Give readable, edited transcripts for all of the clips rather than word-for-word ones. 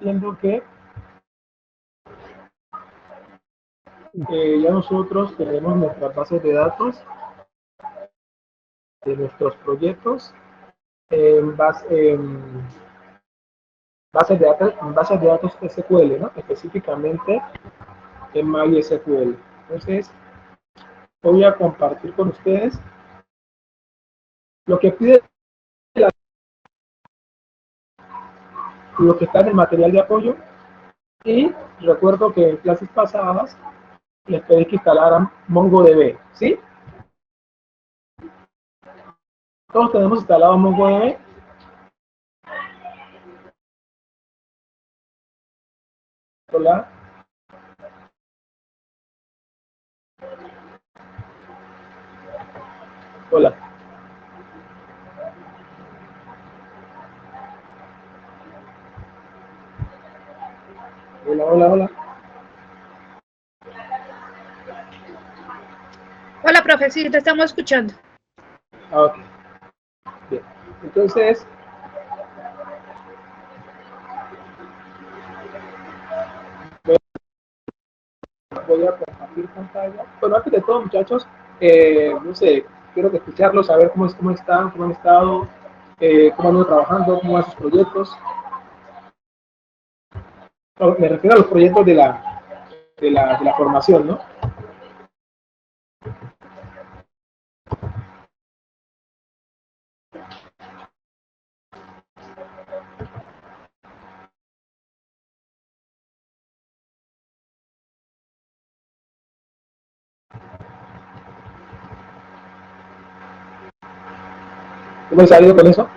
viendo que ya nosotros tenemos nuestras bases de datos de nuestros proyectos en bases de datos SQL, ¿no? Específicamente en MySQL. Entonces, voy a compartir con ustedes lo que pide lo que está en el material de apoyo, y recuerdo que en clases pasadas les pedí que instalaran MongoDB, ¿sí? Todos tenemos instalado MongoDB. Hola. Hola. Hola, hola, hola. Hola, profe, sí, te estamos escuchando. Ok. Bien. Entonces, voy a compartir pantalla. Bueno, antes de todo, muchachos, no sé, quiero escucharlos, saber cómo están, cómo han estado, cómo han ido trabajando, cómo van sus proyectos. No, me refiero a los proyectos de la formación, ¿no? ¿Cómo han salido con eso?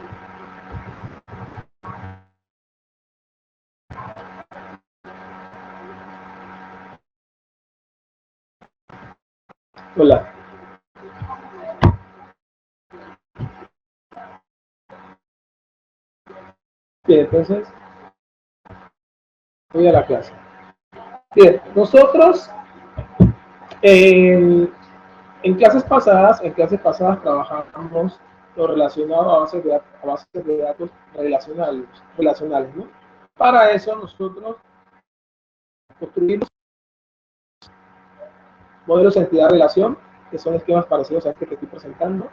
Hola. Bien, entonces, voy a la clase. Bien, nosotros en clases pasadas trabajamos lo relacionado a bases de datos relacionales, ¿no? Para eso nosotros construimos modelos de entidad-relación, que son esquemas parecidos a este que estoy presentando.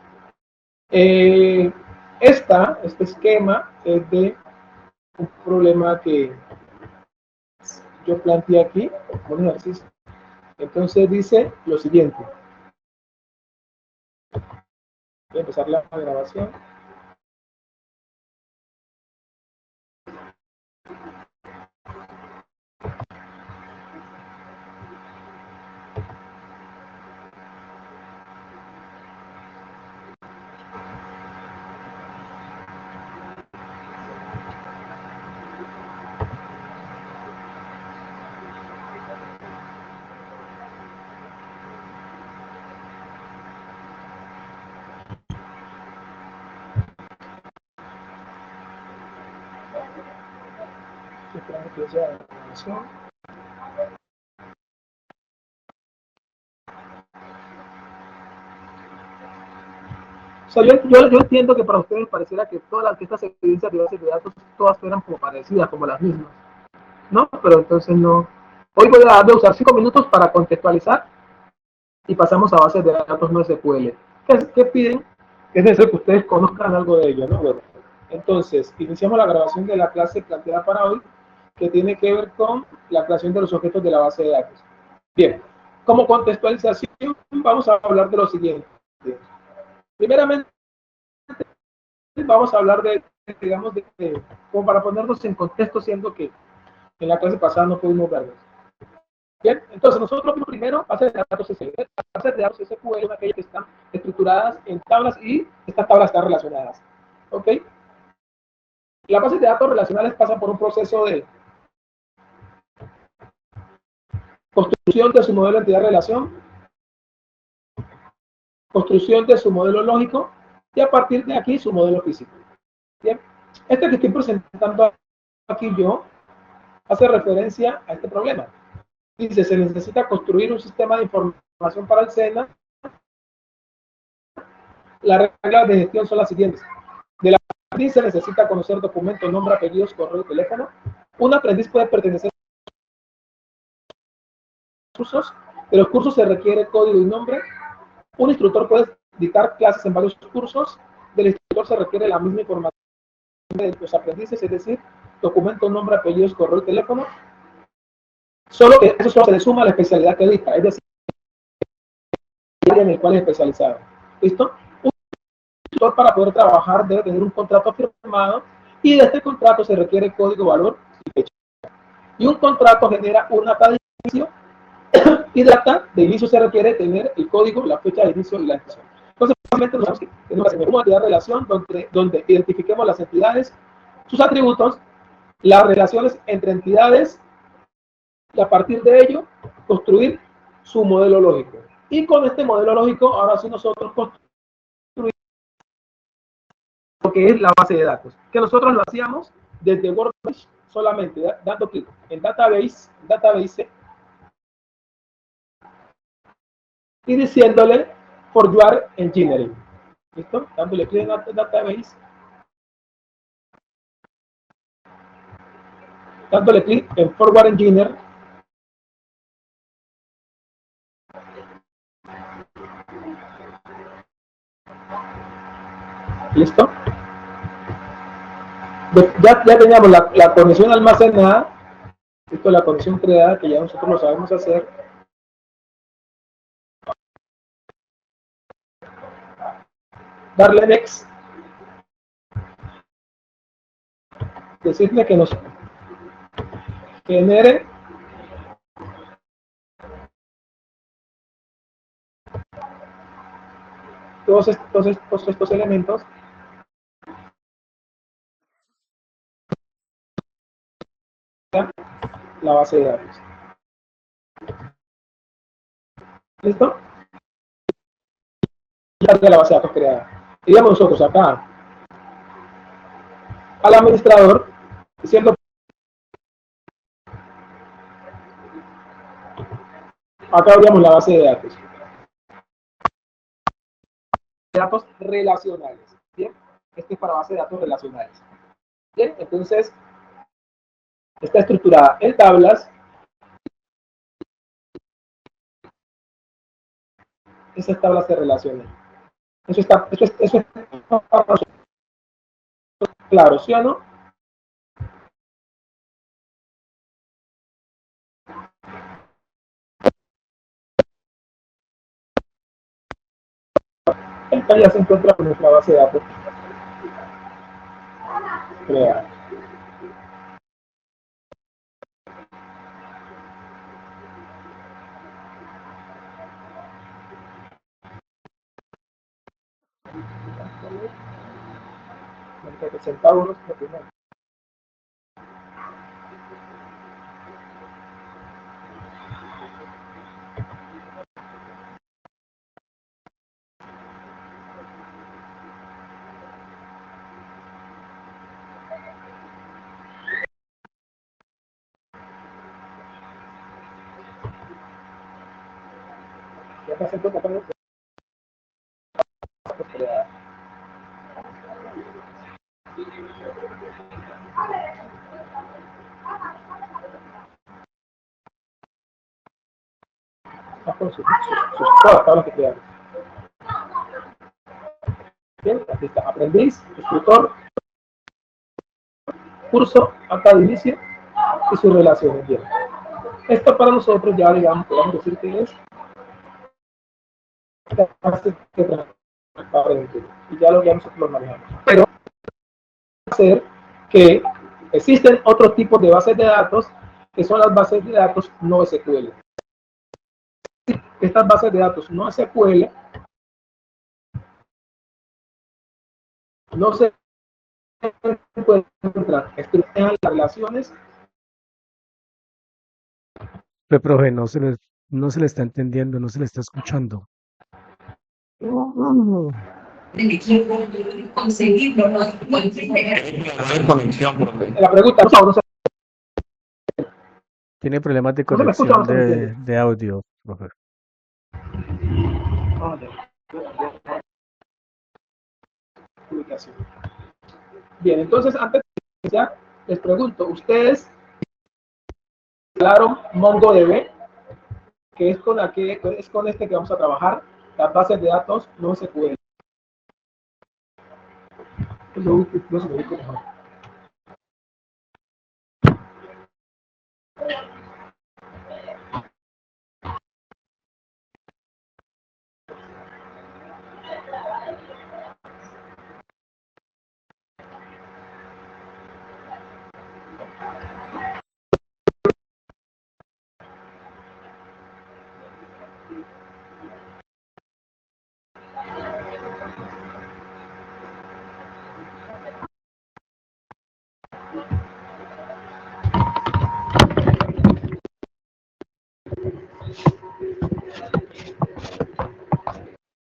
Eh, este esquema es de un problema que yo planteé aquí, como un ejercicio. Entonces dice lo siguiente. Voy a empezar la grabación. Estoy esperando que sea la grabación. O sea, yo entiendo que para ustedes pareciera que todas estas evidencias de bases de datos, todas eran como parecidas, como las mismas, ¿no? Pero entonces no. Hoy voy a usar 5 minutos para contextualizar y pasamos a bases de datos no SQL. ¿Qué piden? Es necesario que ustedes conozcan algo de ello, ¿no? Bueno, entonces, iniciamos la grabación de la clase planteada para hoy, que tiene que ver con la creación de los objetos de la base de datos. Bien, como contextualización, vamos a hablar de lo siguiente. Primeramente, vamos a hablar digamos, como para ponernos en contexto, siendo que en la clase pasada no pudimos verlos. Bien, entonces nosotros vimos primero bases de datos SQL. Bases de datos SQL son aquellas que están estructuradas en tablas y estas tablas están relacionadas. ¿Ok? Las bases de datos relacionales pasan por un proceso de construcción de su modelo de entidad-relación, construcción de su modelo lógico y a partir de aquí su modelo físico. Bien, este que estoy presentando aquí yo hace referencia a este problema. Dice, se necesita construir un sistema de información para el SENA. Las reglas de gestión son las siguientes. De la se necesita conocer documentos, nombre, apellidos, correo y teléfono. Un aprendiz puede pertenecer a cursos. De los cursos se requiere código y nombre. Un instructor puede dictar clases en varios cursos. Del instructor se requiere la misma información de los aprendices, es decir, documento, nombre, apellidos, correo y teléfono. Solo que eso solo se le suma a la especialidad que dicta, es decir, en el cual es especializado. ¿Listo? Un instructor para poder trabajar debe tener un contrato firmado y de este contrato se requiere código, valor y fecha. Y un contrato genera una acta de inicio y de acta de inicio se requiere tener el código, la fecha de inicio y la extensión. Entonces, básicamente tenemos una modalidad de relación donde identifiquemos las entidades, sus atributos, las relaciones entre entidades y a partir de ello construir su modelo lógico. Y con este modelo lógico, ahora sí nosotros construimos lo que es la base de datos, que nosotros lo hacíamos desde WordPress solamente dando clic en database y diciéndole for your engineering. ¿Listo? Dándole clic en database, dándole clic en forward engineer. ¿Listo? Ya teníamos la conexión almacenada. Esto es la conexión creada, que ya nosotros lo sabemos hacer. Darle next. Decirle que nos genere todos estos elementos. La base de datos. ¿Listo? Ya la base de datos creada. Y digamos nosotros acá al administrador diciendo acá abrimos la base de datos relacionales. ¿Bien? Este es para base de datos relacionales. Bien, entonces está estructurada en tablas. Esas tablas se relacionan. Eso es claro, ¿sí o no? Esta ya se encuentra con nuestra base de datos creada. Centavos, ya se encuentra con nuestra datos creada. Con sus todas las tablas que crearon. Bien, aquí está, aprendiz, instructor, curso, acta de inicio y sus relaciones. Bien. Esto para nosotros ya, digamos, podemos decir que es transparente y ya nosotros lo manejamos. Pero hacer que existen otros tipos de bases de datos que son las bases de datos no SQL. Estas bases de datos no SQL no se pueden encontrar, estructuran las relaciones. Pero, profe, no se le está entendiendo, no se le está escuchando. La pregunta, no se Tiene problemas de me escucha, conexión no se me entiende. de audio, profe. Bien, entonces antes de iniciar, les pregunto, ¿ustedes instalaron MongoDB, que es con este que vamos a trabajar, las bases de datos no SQL. Lo ubico mejor.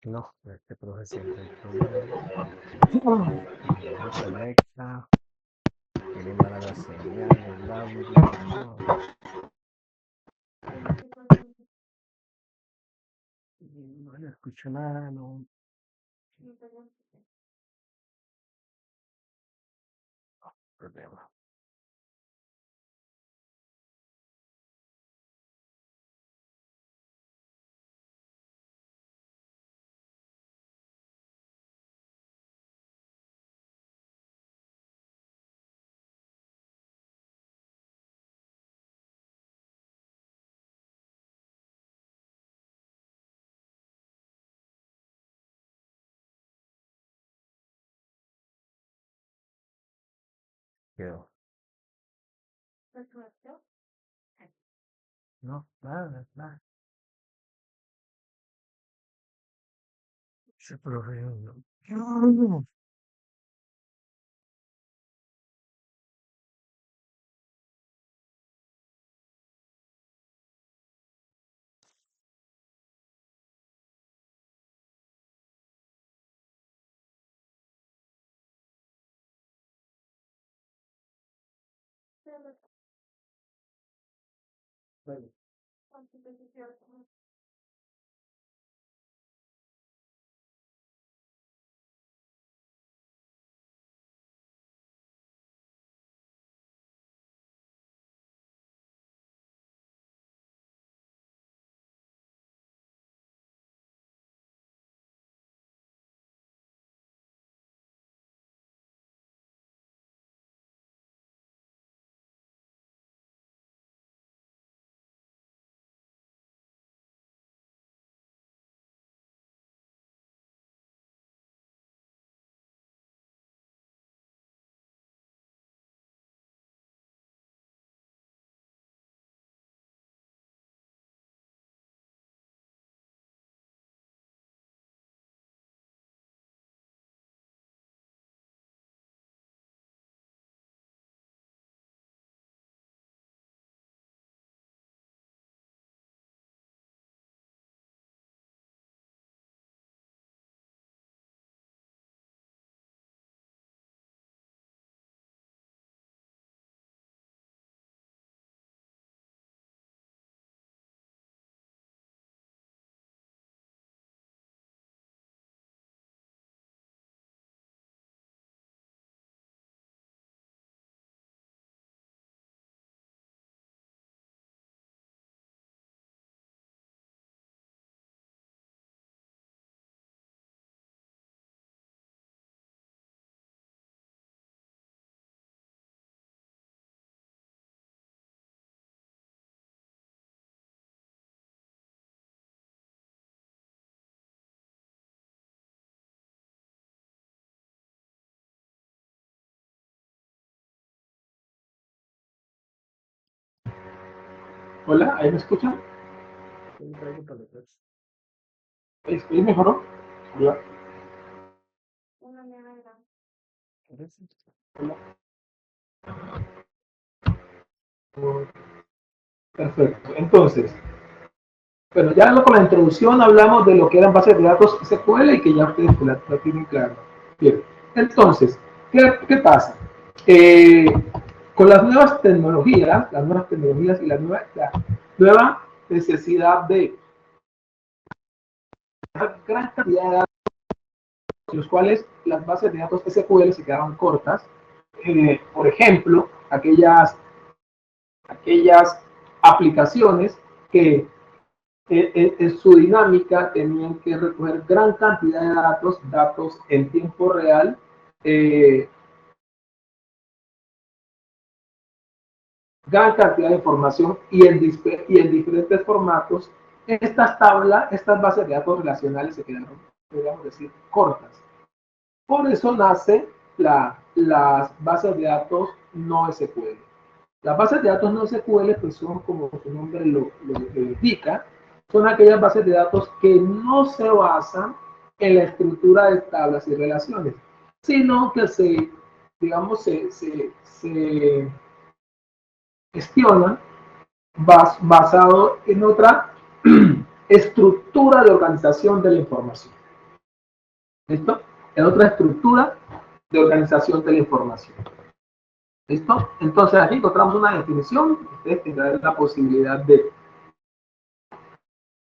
No, este profe siempre hay problemas. No se conecta, tiene mala la señal, el audio, no. No le escucho nada, no. Problema. Quedó. No, nada, nada. Ese profe no. Bueno. Hola, ¿ahí me escuchan? ¿Ahí mejoró? Hola. Perfecto. Entonces, bueno, ya con la introducción hablamos de lo que eran bases de datos SQL y que ya ustedes la tienen claro. Bien, entonces, ¿qué pasa? Eh, con las nuevas tecnologías y la nueva necesidad de gran cantidad de datos, los cuales las bases de datos SQL se quedaban cortas. Por ejemplo, aquellas aplicaciones que en su dinámica tenían que recoger gran cantidad de datos en tiempo real, gran cantidad de información y en diferentes formatos. Estas tablas, estas bases de datos relacionales se quedaron, podríamos decir, cortas. Por eso nace las bases de datos no SQL. Las bases de datos no SQL, pues son, como su nombre lo indica, son aquellas bases de datos que no se basan en la estructura de tablas y relaciones, sino que se gestionan basado en otra estructura de organización de la información. ¿Listo? En otra estructura de organización de la información. ¿Listo? Entonces aquí encontramos una definición. Ustedes tendrán la posibilidad de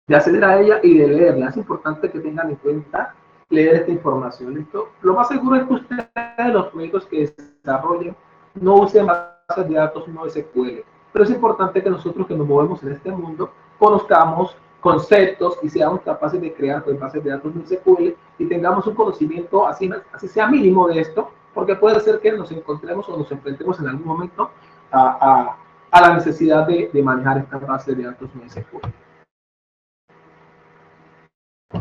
acceder a ella y de leerla. Es importante que tengan en cuenta leer esta información. ¿Listo? Lo más seguro es que ustedes, los proyectos que desarrollen, no usen bases de datos no SQL. Pero es importante que nosotros que nos movemos en este mundo conozcamos conceptos y seamos capaces de crear bases de datos no SQL y tengamos un conocimiento así sea mínimo de esto, porque puede ser que nos encontremos o nos enfrentemos en algún momento a la necesidad de manejar estas bases de datos no SQL.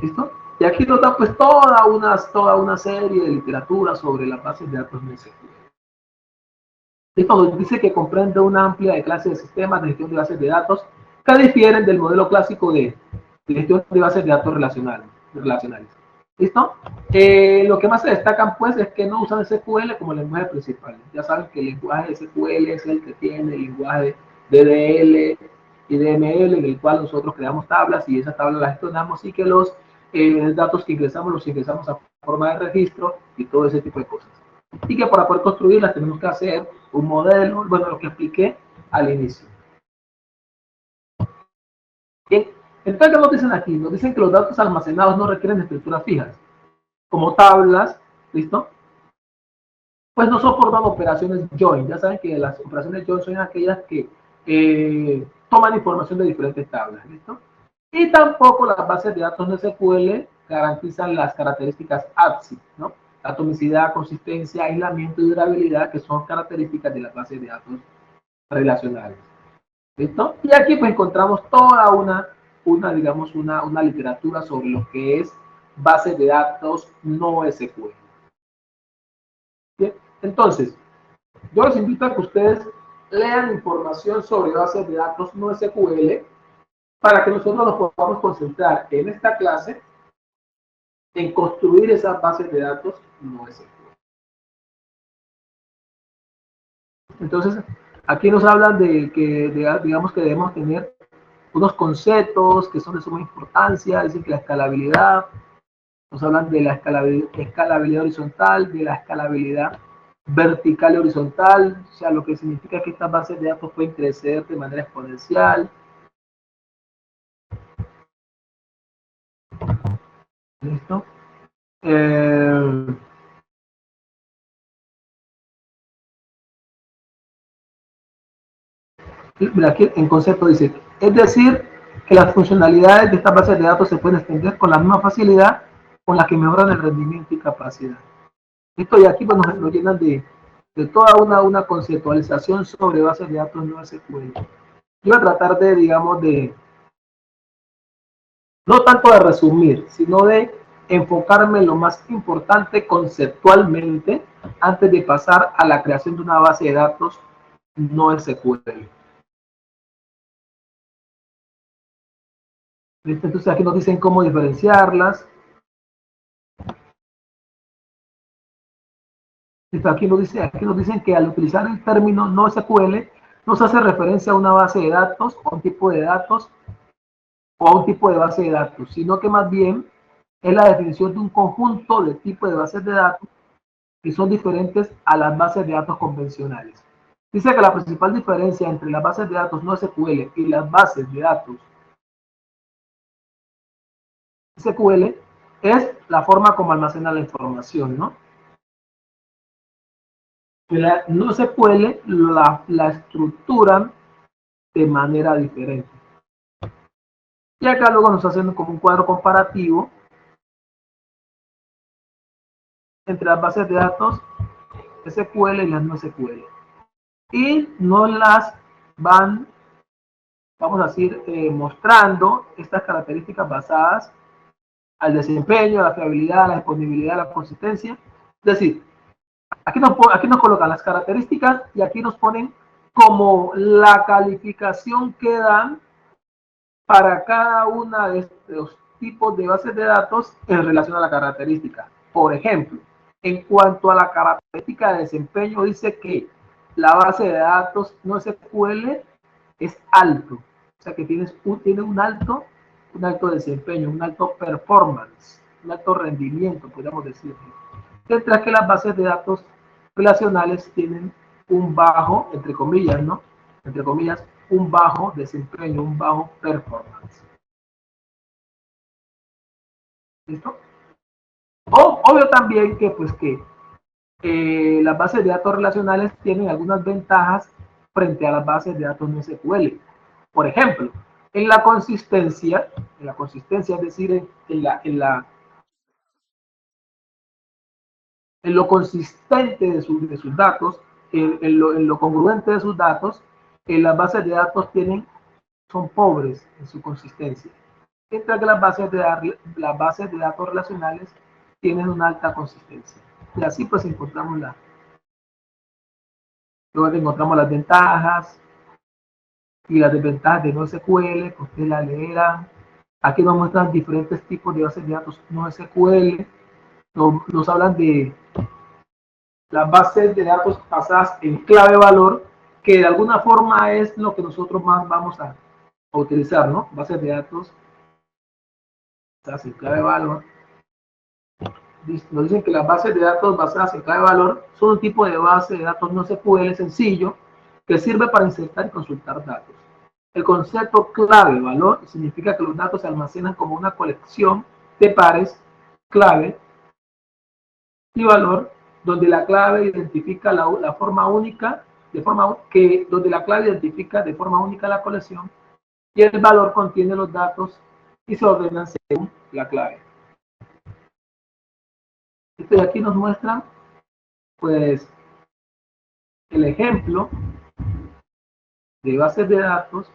¿Listo? Y aquí nos da pues toda una serie de literatura sobre las bases de datos no SQL. Esto nos dice que comprende una amplia clase de sistemas de gestión de bases de datos que difieren del modelo clásico de gestión de bases de datos relacionales. ¿Listo? Lo que más se destacan pues es que no usan SQL como lenguaje principal. Ya saben que el lenguaje SQL es el que tiene el lenguaje DDL y DML, en el cual nosotros creamos tablas y esas tablas las gestionamos y que los datos que ingresamos los ingresamos a forma de registro y todo ese tipo de cosas. Y que para poder construirlas tenemos que hacer un modelo, bueno, lo que expliqué al inicio. Bien, entonces, ¿qué nos dicen aquí? Nos dicen que los datos almacenados no requieren estructuras fijas, como tablas, ¿listo? Pues no soportan operaciones join. Ya saben que las operaciones join son aquellas que toman información de diferentes tablas, ¿listo? Y tampoco las bases de datos no SQL garantizan las características ABSI, ¿no? Atomicidad, consistencia, aislamiento y durabilidad, que son características de las bases de datos relacionales. ¿Listo? Y aquí pues encontramos toda una literatura sobre lo que es bases de datos no SQL. ¿Bien? Entonces, yo les invito a que ustedes lean información sobre bases de datos no SQL para que nosotros nos podamos concentrar en esta clase en construir esas bases de datos no SQL. Entonces, aquí nos hablan de que, digamos que debemos tener unos conceptos que son de suma importancia, dicen que la escalabilidad, nos hablan de la escalabilidad horizontal, de la escalabilidad vertical y horizontal, o sea, lo que significa que estas bases de datos pueden crecer de manera exponencial. ¿Listo? Mira, aquí en concepto dice, es decir, que las funcionalidades de estas bases de datos se pueden extender con la misma facilidad con la que mejoran el rendimiento y capacidad. Esto y aquí pues, nos llenan de toda una conceptualización sobre bases de datos no SQL. Yo voy a tratar de, digamos, no tanto de resumir, sino de enfocarme en lo más importante conceptualmente antes de pasar a la creación de una base de datos no SQL. Entonces aquí nos dicen cómo diferenciarlas. Aquí nos dicen que al utilizar el término no SQL nos hace referencia a una base de datos, a un tipo de datos o a un tipo de base de datos, sino que más bien es la definición de un conjunto de tipos de bases de datos que son diferentes a las bases de datos convencionales. Dice que la principal diferencia entre las bases de datos no SQL y las bases de datos SQL es la forma como almacena la información, ¿no? No SQL la estructuran de manera diferente. Y acá luego nos hacen como un cuadro comparativo entre las bases de datos SQL y las no SQL. Y nos las van, vamos a decir, mostrando estas características basadas al desempeño, a la fiabilidad, a la disponibilidad, a la consistencia. Es decir, aquí nos colocan las características y aquí nos ponen como la calificación que dan para cada una de estos tipos de bases de datos en relación a la característica. Por ejemplo, en cuanto a la característica de desempeño, dice que la base de datos no SQL es alto, o sea que tiene un alto desempeño, un alto performance, un alto rendimiento, podríamos decir. Mientras que las bases de datos relacionales tienen un bajo, entre comillas, ¿no? Entre comillas, un bajo desempeño, un bajo performance. ¿Listo? Obvio también que, pues, las bases de datos relacionales tienen algunas ventajas frente a las bases de datos no SQL. Por ejemplo, en la consistencia, es decir, en lo consistente de sus datos, en lo congruente de sus datos, las bases de datos son pobres en su consistencia, mientras que las bases de datos relacionales tienen una alta consistencia. Y así pues luego encontramos las ventajas y las desventajas de no SQL, que ustedes la leerán. Aquí nos muestran diferentes tipos de bases de datos no SQL, nos hablan de las bases de datos basadas en clave valor, que de alguna forma es lo que nosotros más vamos a utilizar, ¿no? Bases de datos basadas en clave valor. Nos dicen que las bases de datos basadas en clave valor son un tipo de base de datos no SQL sencillo que sirve para insertar y consultar datos. El concepto clave valor significa que los datos se almacenan como una colección de pares clave y valor donde la clave identifica la forma única, donde la clave identifica de forma única la colección y el valor contiene los datos y se ordenan según la clave. Esto de aquí nos muestra, pues, el ejemplo de bases de datos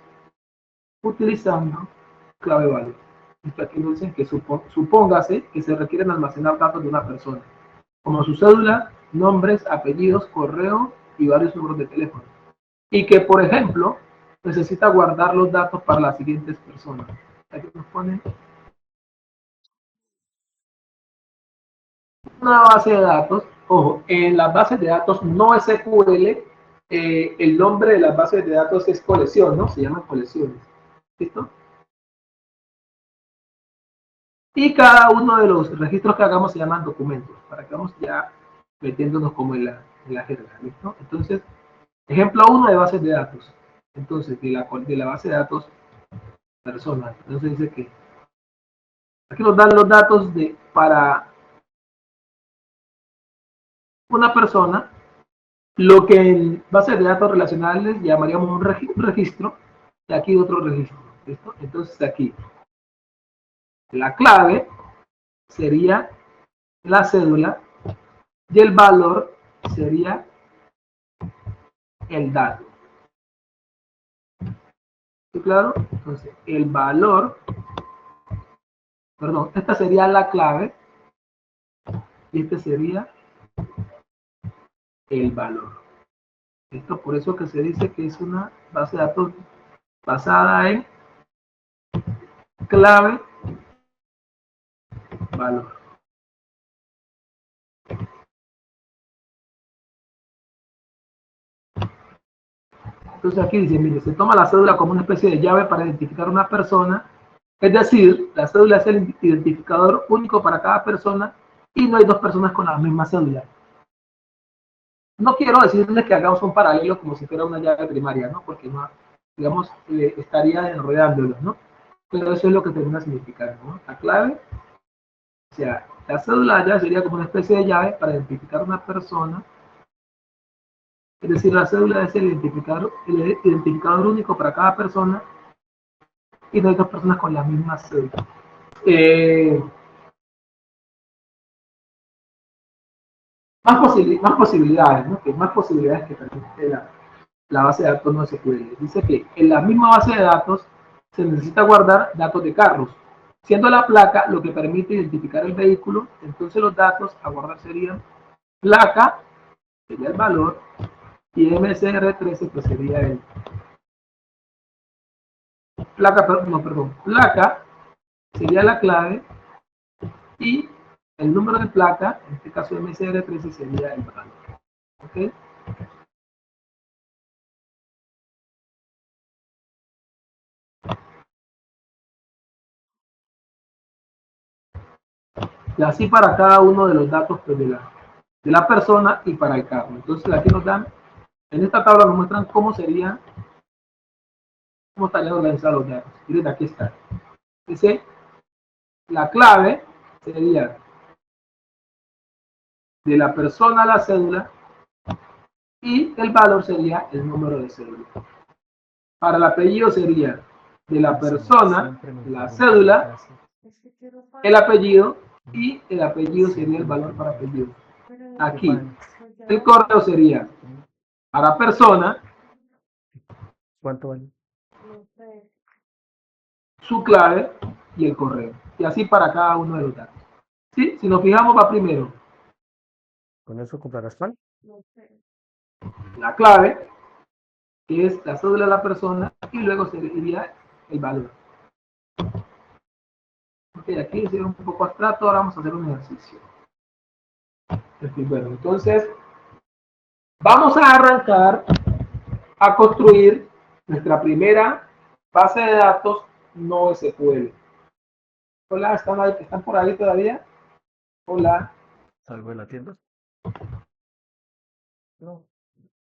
utilizando clave valor. Esto aquí nos dicen que supóngase que se requieren almacenar datos de una persona, como su cédula, nombres, apellidos, correo y varios números de teléfono. Y que, por ejemplo, necesita guardar los datos para las siguientes personas. Aquí nos ponen una base de datos. Ojo, en las bases de datos no SQL, el nombre de las bases de datos es colección, ¿no? Se llaman colecciones. ¿Listo? Y cada uno de los registros que hagamos se llaman documentos, para que vamos ya metiéndonos como en la jerga. ¿Listo? Entonces, ejemplo 1 de bases de datos. Entonces, de la base de datos personal. Entonces dice que aquí nos dan los datos para una persona, lo que en bases de datos relacionales llamaríamos un registro, y aquí otro registro. ¿Listo? Entonces aquí, la clave sería la cédula y el valor sería el dato. ¿Sí, claro? Entonces, el valor, perdón, esta sería la clave y este sería el valor. Esto por eso que se dice que es una base de datos basada en clave valor. Entonces aquí dice, mire, se toma la cédula como una especie de llave para identificar a una persona, es decir, la cédula es el identificador único para cada persona y no hay dos personas con la misma cédula. No quiero decirles que hagamos un paralelo como si fuera una llave primaria, ¿no? Porque no, digamos, estaría enredándolos, ¿no? Pero eso es lo que termina significando, ¿no? La clave, o sea, la cédula ya sería como una especie de llave para identificar a una persona Es decir, la cédula es el identificador único para cada persona y no hay dos personas con la misma cédula. Más posibilidades, ¿no? Más posibilidades que permite la base de datos no SQL. Dice que en la misma base de datos se necesita guardar datos de carros. Siendo la placa lo que permite identificar el vehículo, entonces los datos a guardar serían placa, sería el valor, y MSR13 pues sería el placa, no, perdón, placa sería la clave y el número de placa, en este caso MSR13 sería el valor. ¿Ok? Y así para cada uno de los datos pues, de la persona y para el carro. Entonces aquí nos dan, en esta tabla nos muestran cómo estarían organizados los datos. Miren, aquí está. Dice, la clave sería de la persona a la cédula y el valor sería el número de cédula. Para el apellido sería de la persona, la cédula, el apellido y el apellido sería el valor para apellido. Aquí, el correo sería para persona, ¿Cuánto vale? su clave y el correo. Y así para cada uno de los datos. ¿Sí? Si nos fijamos, va primero ¿Con eso comprarás pan? la clave, que es la cédula de la persona, y luego seguiría el valor. Ok, aquí es un poco abstracto, ahora vamos a hacer un ejercicio. Bueno, entonces, vamos a arrancar a construir nuestra primera base de datos no SQL. Hola, ¿están por ahí todavía? Hola. ¿Salgo de la tienda? No.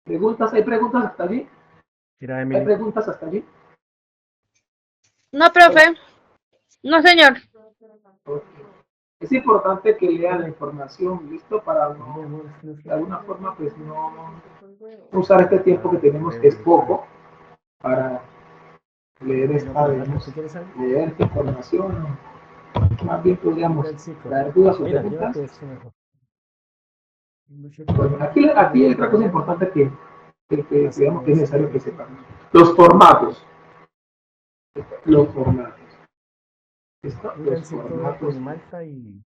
¿Preguntas? ¿Hay preguntas hasta allí? Mira, ¿Hay Emily. preguntas hasta allí? No, profe. No, señor. Okay. Es importante que lean la información, ¿listo? Para Mi no, amor, es que no de alguna forma, pues no sé. usar este tiempo que tenemos, que es Huevo y pan. poco, para leer No, esta, pero dale, digamos, ¿tú quieres algo? leer esta información. Más bien Mira podríamos el ciclo. traer dudas o Mira, preguntas. llévate esto mejor. Bueno, aquí hay otra cosa importante que Así digamos que es es, necesario que siempre. sepamos. Los formatos. Los formatos. ¿Listo? Mira Los el ciclo, voy a formatos poner malta y...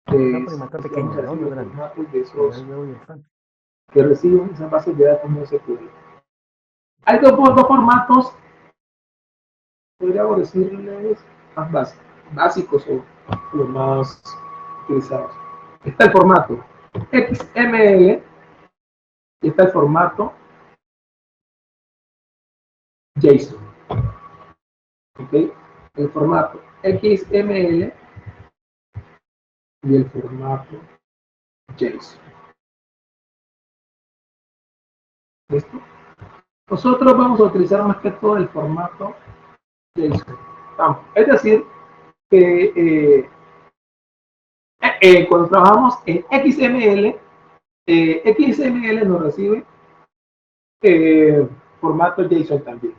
Voy a de, poner malta vamos a pequeña, ¿no? decir, No los grande. formatos de Y ya esos el huevo y el pan. que reciben esas bases de datos no se puede. Hay dos formatos, podríamos decirles, más básicos o los más utilizados. Está el formato XML y está el formato JSON. ¿Ok? El formato XML y el formato JSON. ¿Listo? Nosotros vamos a utilizar más que todo el formato JSON. Es decir, que cuando trabajamos en XML, XML nos recibe formato JSON también.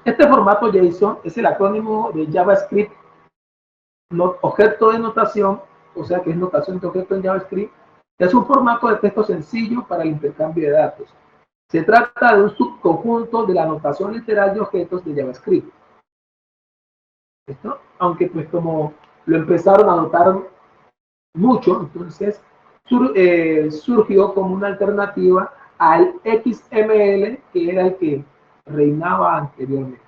Este formato JSON es el acrónimo de JavaScript, objeto de notación, o sea que es notación de objeto en JavaScript. Es un formato de texto sencillo para el intercambio de datos. Se trata de un subconjunto de la notación literal de objetos de JavaScript. ¿Esto? Aunque pues como lo empezaron a notar mucho, entonces surgió como una alternativa al XML, que era el que reinaba anteriormente.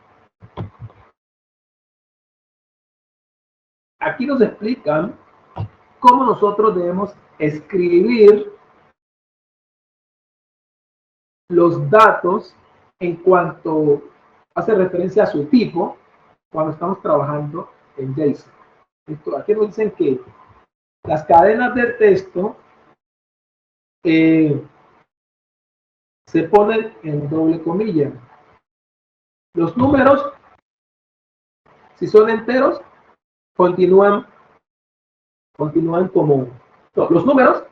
Aquí nos explican cómo nosotros debemos escribir los datos en cuanto hace referencia a su tipo cuando estamos trabajando en JSON. Aquí nos dicen que las cadenas de texto se ponen en doble comilla. Los números, si son enteros, continúan como No, los números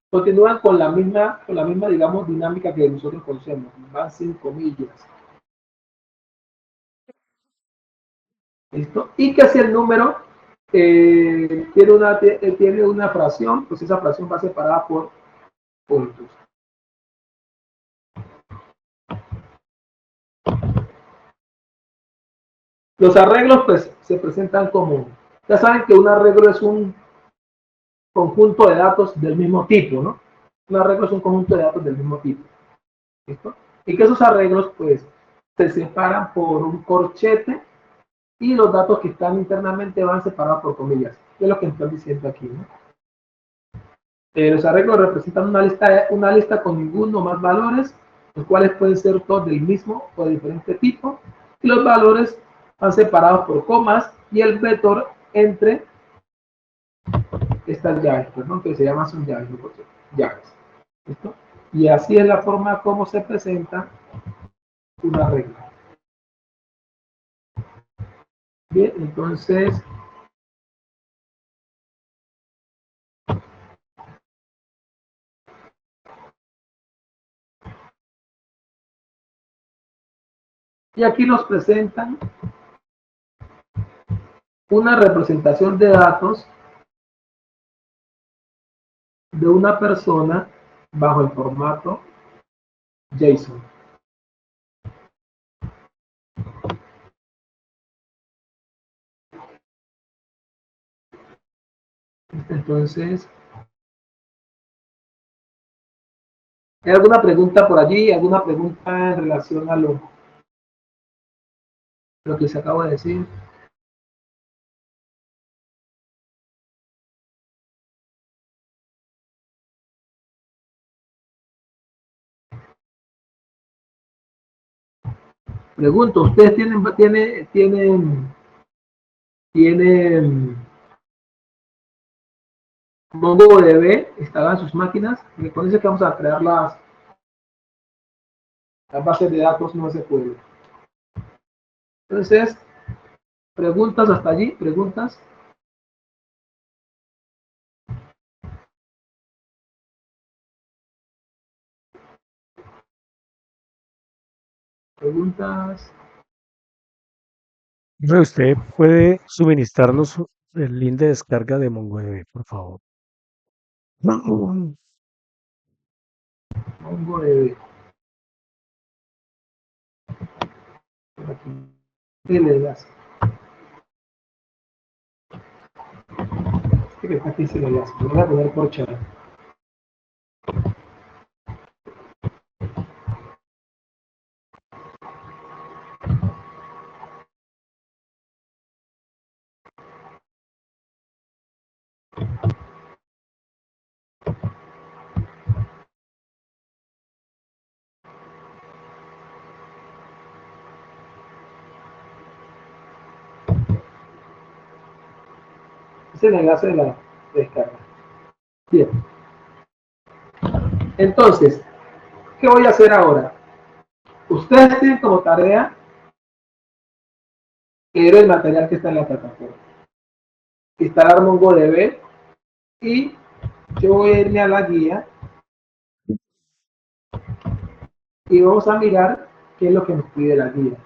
continúan con la misma, digamos, dinámica que nosotros conocemos. Van sin comillas. ¿Listo? Y que si el número tiene una fracción, pues esa fracción va separada por puntos. Los arreglos, pues, se presentan como, ya saben que un arreglo es un conjunto de datos del mismo tipo, ¿no? Un arreglo es un conjunto de datos del mismo tipo. ¿Listo? Y que esos arreglos, pues, se separan por un corchete y los datos que están internamente van separados por comillas. Es lo que estoy diciendo aquí, ¿no? Los arreglos representan una lista con ninguno más valores, los cuales pueden ser todos del mismo o de diferente tipo, y los valores van separados por comas y el vector entre estas llaves, perdón, que se llaman son llaves, no llaves. ¿Listo? Y así es la forma como se presenta una regla. Bien, entonces, y aquí nos presentan una representación de datos de una persona bajo el formato JSON. Entonces, ¿hay alguna pregunta por allí? ¿Alguna pregunta en relación a lo que se acaba de decir? Pregunto, ¿ustedes tienen MongoDB instalado en sus máquinas? Me parece que vamos a crear las bases de datos no SQL. Entonces, ¿preguntas hasta allí? ¿Preguntas? ¿Preguntas? ¿Usted puede suministrarnos el link de descarga de MongoDB, por favor? MongoDB. Aquí. El enlace. Este que está aquí es el enlace. Lo voy a poner por chat. Es el enlace de la descarga. Bien. Entonces, ¿qué voy a hacer ahora? Ustedes tienen como tarea leer el material que está en la plataforma, instalar MongoDB y yo voy a irme a la guía y vamos a mirar qué es lo que nos pide la guía.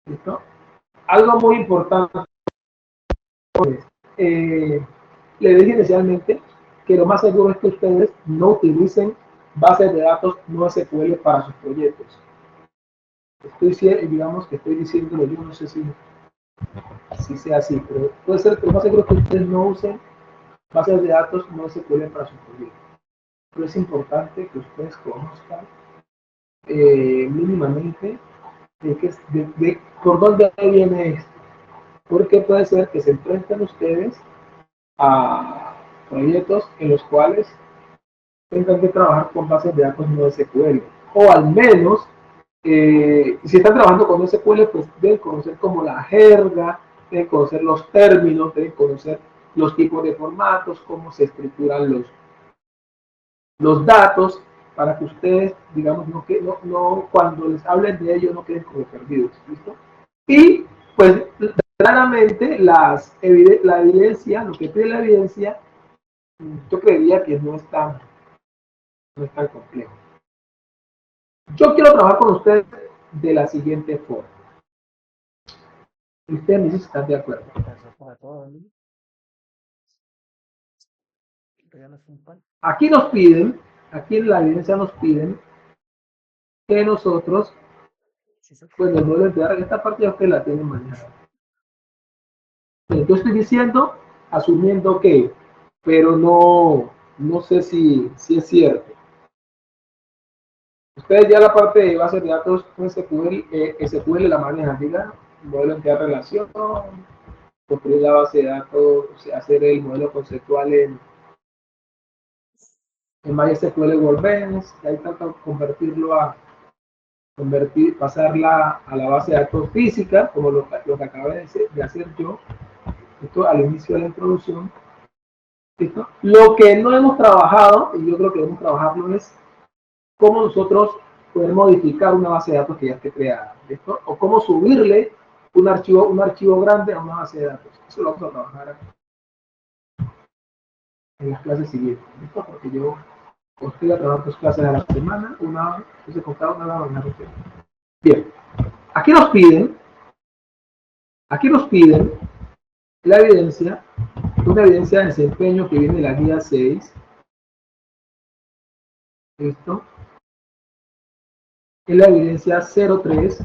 ¿Listo? Algo muy importante es, le dije inicialmente que lo más seguro es que ustedes no utilicen bases de datos no SQL para sus proyectos. Digamos que estoy diciéndolo, yo no sé si sea así, pero puede ser que lo más seguro es que ustedes no usen bases de datos no SQL para sus proyectos. Pero es importante que ustedes conozcan mínimamente de por dónde viene esto. Porque puede ser que se enfrenten ustedes a proyectos en los cuales tengan que trabajar con bases de datos no SQL. O al menos, si están trabajando con SQL, pues deben conocer como la jerga, deben conocer los términos, deben conocer los tipos de formatos, cómo se estructuran los datos, para que ustedes, digamos, no cuando les hablen de ello no queden como perdidos, ¿listo? Y, pues, claramente la evidencia, lo que pide la evidencia, yo creería que no es tan complejo. Yo quiero trabajar con ustedes de la siguiente forma. Ustedes me dicen si están de acuerdo. Eso para todo, ¿no? Regalas un pan. Aquí nos piden, aquí en la evidencia nos piden que nosotros, Sí, sí. pues el modelo de esta parte ya ustedes la tienen manejada. Yo estoy diciendo, asumiendo que, pero no sé si es cierto. Ustedes ya la parte de base de datos SQL la manejan, diga, modelo de relación, construir la base de datos, o sea, hacer el modelo conceptual en MySQL Workbench, y ahí trata de pasarla a la base de datos física, como lo que acabé de hacer yo, esto al inicio de la introducción. ¿Listo? Lo que no hemos trabajado, y yo creo que debemos trabajarlo, es cómo nosotros poder modificar una base de datos que ya esté creada, ¿listo? O cómo subirle un archivo grande a una base de datos. Eso lo vamos a trabajar en las clases siguientes, ¿listo? Porque yo estoy a trabajar 2 clases a la semana, entonces contaba una rutina. Bien, aquí nos piden la evidencia, una evidencia de desempeño que viene de la guía 6, ¿listo? Es la evidencia 03,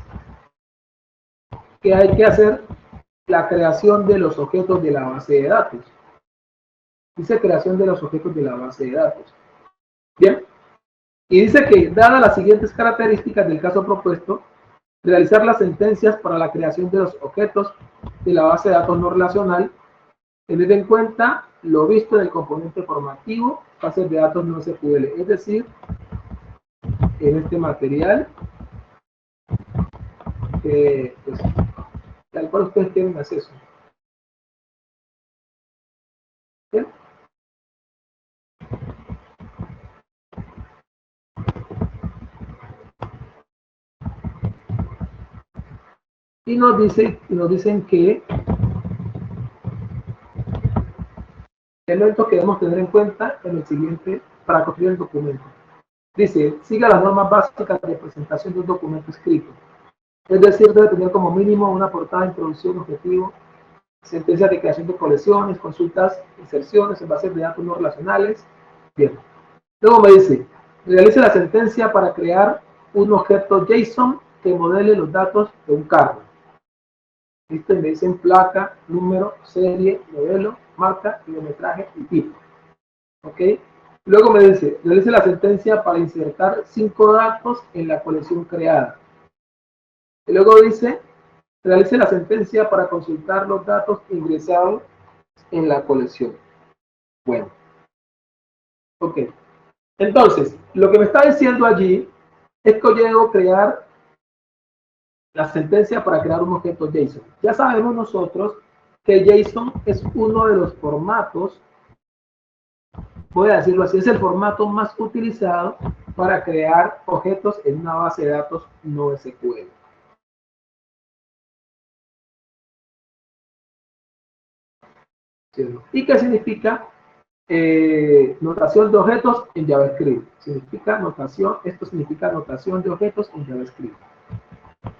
que hay que hacer la creación de los objetos de la base de datos. Dice creación de los objetos de la base de datos. Bien, y dice que, dadas las siguientes características del caso propuesto, realizar las sentencias para la creación de los objetos de la base de datos no relacional, tener en cuenta lo visto en el componente formativo, bases de datos no SQL, es decir, en este material, pues, al cual ustedes tienen acceso. ¿Bien? Y nos dicen que elementos que debemos tener en cuenta en el siguiente para construir el documento. Dice, siga las normas básicas de presentación de un documento escrito. Es decir, debe tener como mínimo una portada, introducción, objetivo, sentencias de creación de colecciones, consultas, inserciones en bases de datos no relacionales. Bien. Luego me dice, realice la sentencia para crear un objeto JSON que modele los datos de un carro. ¿Listo? Y me dicen placa, número, serie, modelo, marca, kilometraje y tipo. ¿Ok? Luego me dice, realice la sentencia para insertar 5 datos en la colección creada. Y luego dice, realice la sentencia para consultar los datos ingresados en la colección. Bueno, ok. Entonces, lo que me está diciendo allí es que yo debo crear la sentencia para crear un objeto JSON. Ya sabemos nosotros que JSON es uno de los formatos, voy a decirlo así, es el formato más utilizado para crear objetos en una base de datos no SQL. ¿Sí? ¿Y qué significa notación de objetos en JavaScript? Significa notación, esto significa notación de objetos en JavaScript.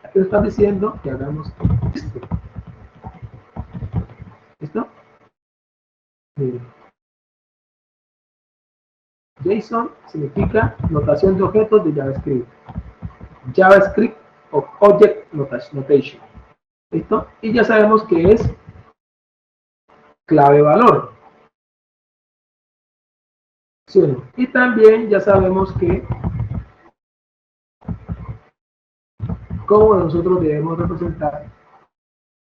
Aquí nos están diciendo que hagamos esto. ¿Listo? Miren. JSON significa notación de objetos de JavaScript. JavaScript o Object Notation. ¿Listo? Y ya sabemos que es clave valor. ¿Sí o no? Y también ya sabemos que cómo nosotros debemos representar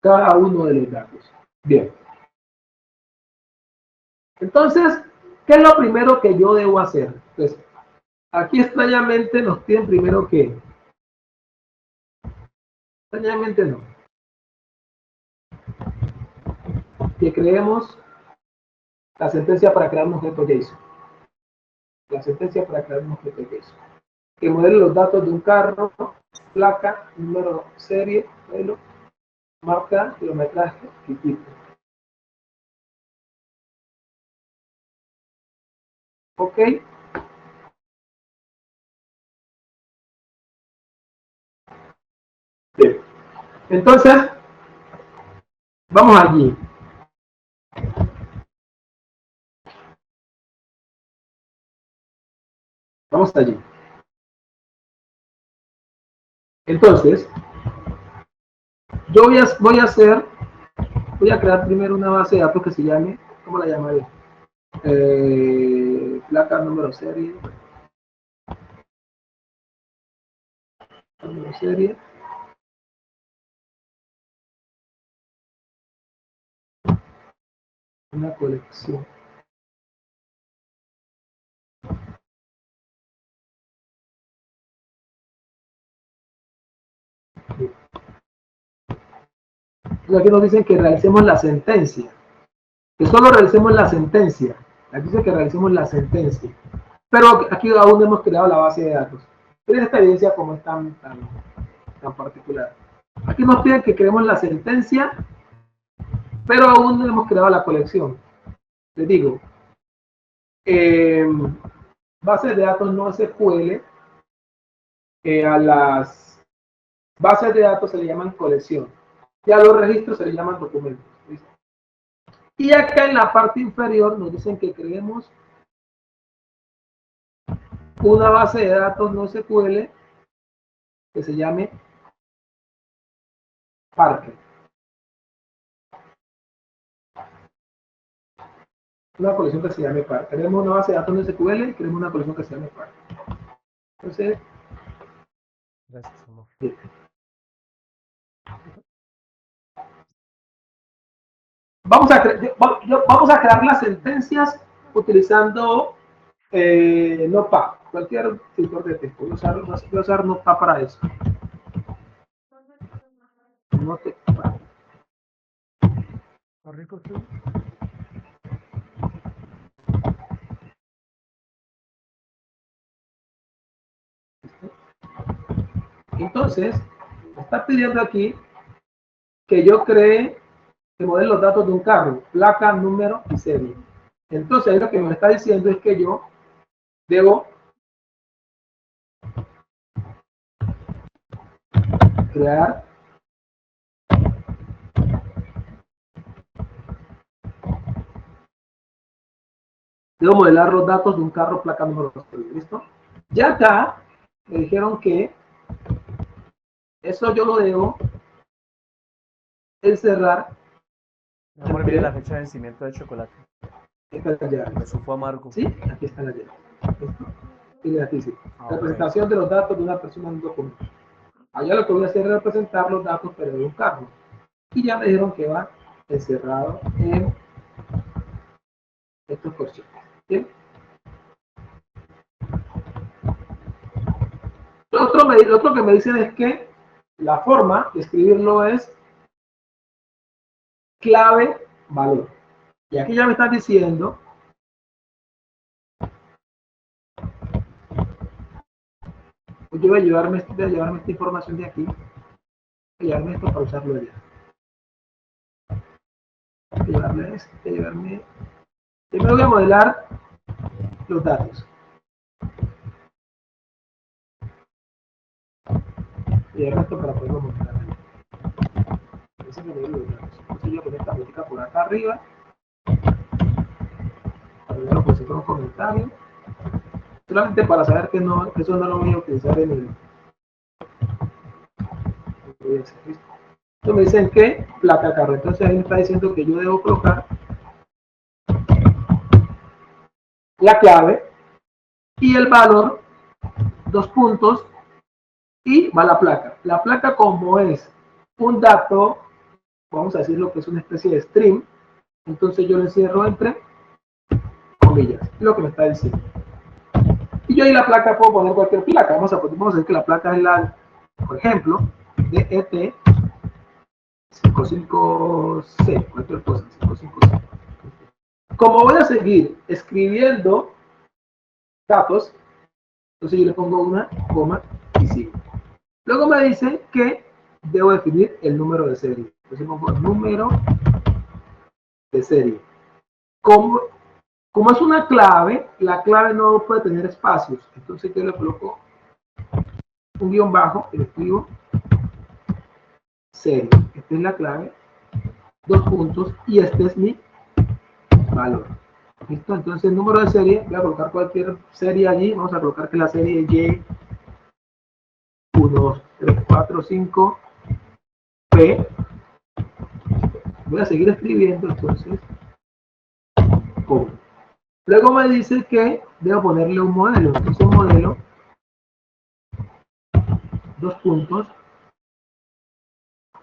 cada uno de los datos. Bien. Entonces, ¿qué es lo primero que yo debo hacer? Pues aquí extrañamente nos piden primero que, extrañamente no, que creemos la sentencia para crear un objeto JSON. La sentencia para crear un objeto JSON. Que modele los datos de un carro, placa, número, serie, modelo, marca, kilometraje y tipo. ¿Ok? Bien. Entonces, vamos allí. Vamos allí. Entonces, yo voy a crear primero una base de datos que se llame, ¿cómo la llamaré? Placa, número serie, una colección. Aquí nos dicen que realicemos la sentencia, que solo realicemos la sentencia. Aquí dice que realicemos la sentencia, pero aquí aún no hemos creado la base de datos. Pero esta evidencia como es tan particular. Aquí nos piden que creemos la sentencia, pero aún no hemos creado la colección. Les digo, bases de datos no SQL, a las bases de datos se le llaman colección, y a los registros se le llaman documentos. ¿Listo? Y acá en la parte inferior nos dicen que creemos una base de datos no SQL que se llame Parquet. Una colección que se llame Parquet. Queremos una base de datos no SQL y queremos una colección que se llame Parquet. Entonces, Gracias, amor. bien. Vamos a crear las sentencias utilizando NOPA, cualquier editor de texto. Voy a usar NOPA para eso. NOPA. ¿Rico tú? Entonces, me está pidiendo aquí que yo cree, que modele los datos de un carro, placa, número y serie. Entonces, lo que me está diciendo es que yo debo crear debo modelar los datos de un carro, placa, número, serie. ¿Listo? Ya acá me dijeron que eso yo lo debo encerrar. Amor, mire la fecha de vencimiento del chocolate. Me supo amargo. Sí, aquí está la llave. Y aquí sí. Ah, Representación de los datos de una persona en un documento. Allá lo que voy a hacer es representar los datos, pero de un carro. Y ya me dijeron que va encerrado en estos corchetes. ¿Bien? Lo otro que me dicen es que la forma de escribirlo es clave valor. Y aquí ya me están diciendo yo voy a llevarme esta información de aquí, voy a llevarme esto para usarlo allá. Voy a llevarme esto, voy a llevarme. Primero voy a modelar los datos. Voy a llevarme esto para poderlo mostrar ahí. Ese modelo los datos. Entonces yo voy a poner esta política por acá arriba. Para verlo por si fuera un comentario. Solamente para saber que eso no lo voy a utilizar en el. Entonces me dicen que placa carro. Entonces ahí me está diciendo que yo debo colocar la clave y el valor, dos puntos, y va la placa. La placa, como es un dato, vamos a decir lo que es una especie de string, entonces yo lo encierro entre comillas, lo que me está diciendo. Y yo ahí la placa puedo poner cualquier placa. Vamos a decir que la placa es la, por ejemplo, DET 55C, cualquier cosa, 55C. Como voy a seguir escribiendo datos, entonces yo le pongo una coma y sigo. Luego me dice que debo definir el número de serie. Entonces pongo número de serie. ¿Cómo? Como es una clave, la clave no puede tener espacios. Entonces yo le coloco un guión bajo, y le escribo serie. Esta es la clave, dos puntos, y este es mi valor. ¿Listo? Entonces el número de serie, voy a colocar cualquier serie allí, vamos a colocar que la serie Y 1, 2, 3, 4, 5, P. Voy a seguir escribiendo, entonces, con. Luego me dice que debo ponerle un modelo. Entonces un modelo, dos puntos,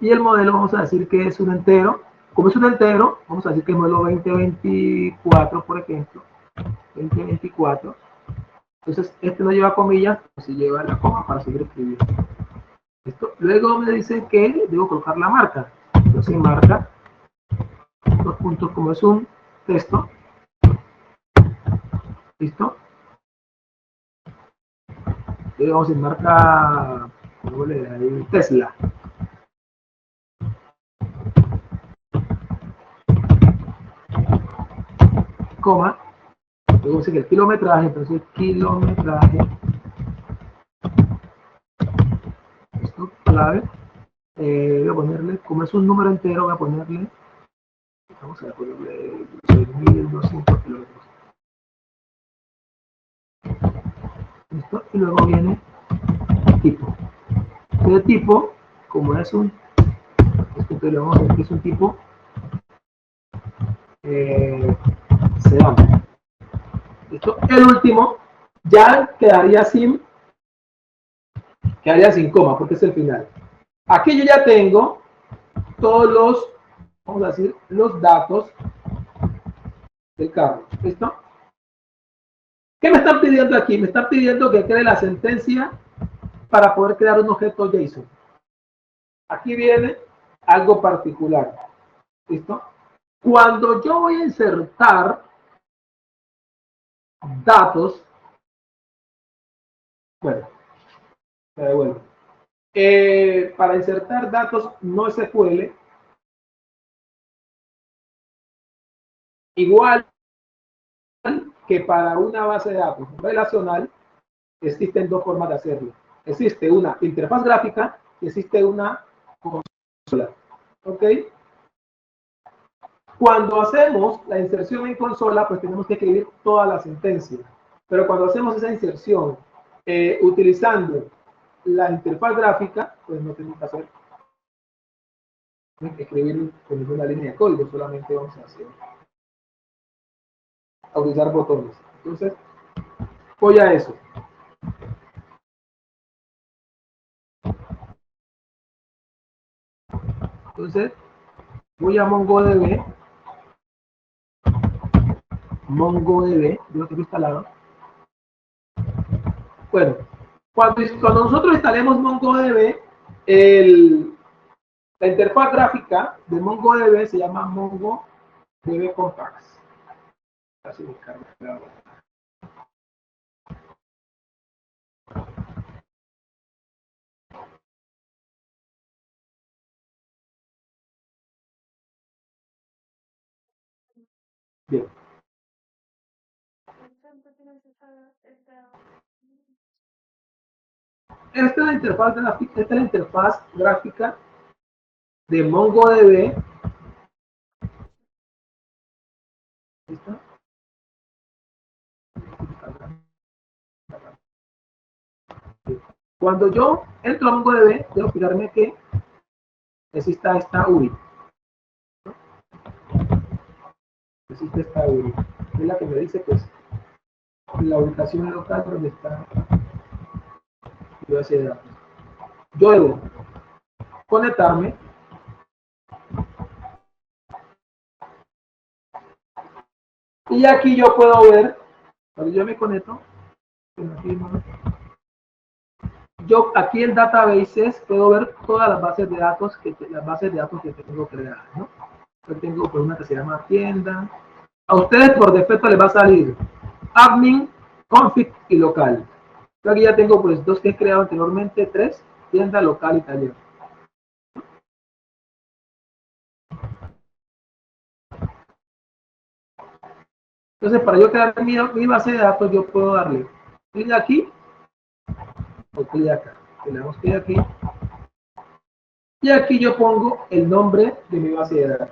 y el modelo vamos a decir que es un entero. Como es un entero, vamos a decir que el modelo 2024, por ejemplo, 2024. Entonces, este no lleva comillas, pues se lleva la coma para seguir escribiendo. ¿Listo? Luego me dice que debo colocar la marca. Entonces, marca, dos puntos, como es un texto. ¿Listo? Y vamos a marca, ¿cómo le da ahí? Tesla. Coma. Luego dice que el kilometraje, entonces kilometraje. Esto, clave. Voy a ponerle, como es un número entero, voy a ponerle, vamos a ponerle 6.200 kilómetros. ¿Listo? Y luego viene tipo. De tipo, como es un, esto le vamos a decir que es un tipo sedán. ¿Listo? El último ya quedaría sin coma, porque es el final. Aquí yo ya tengo todos los, vamos a decir, los datos del carro. ¿Listo? ¿Qué me están pidiendo aquí? Me están pidiendo que cree la sentencia para poder crear un objeto JSON. Aquí viene algo particular. ¿Listo? Cuando yo voy a insertar datos, bueno, me devuelvo. Para insertar datos no SQL, igual que para una base de datos relacional, existen dos formas de hacerlo. Existe una interfaz gráfica y existe una consola. ¿Ok? Cuando hacemos la inserción en consola, pues tenemos que escribir toda la sentencia. Pero cuando hacemos esa inserción utilizando la interfaz gráfica, pues no tenemos que hacer escribir con ninguna línea de código, solamente vamos a utilizar botones. Entonces, voy a eso. Entonces, voy a MongoDB, yo lo tengo instalado. Bueno, cuando nosotros instalemos MongoDB, la interfaz gráfica de MongoDB se llama MongoDB Contacts. Así me cargo. Bien. Esta es la interfaz gráfica de MongoDB. ¿Listo? Cuando yo entro a MongoDB, debo fijarme que exista esta URI. Existe esta URI. Es la que me dice, pues, la ubicación local donde está mi base de datos. Yo debo conectarme. Y aquí yo puedo ver, cuando yo me conecto, yo aquí en Databases puedo ver todas las bases de datos que tengo creadas, ¿no? Yo tengo pues, una que se llama tienda. A ustedes por defecto les va a salir admin, config y local. Yo aquí ya tengo pues dos que he creado anteriormente, tres, tienda, local y taller. Entonces, para yo crear mi base de datos, yo puedo darle clic aquí o clic acá. Le damos clic aquí. Y aquí yo pongo el nombre de mi base de datos.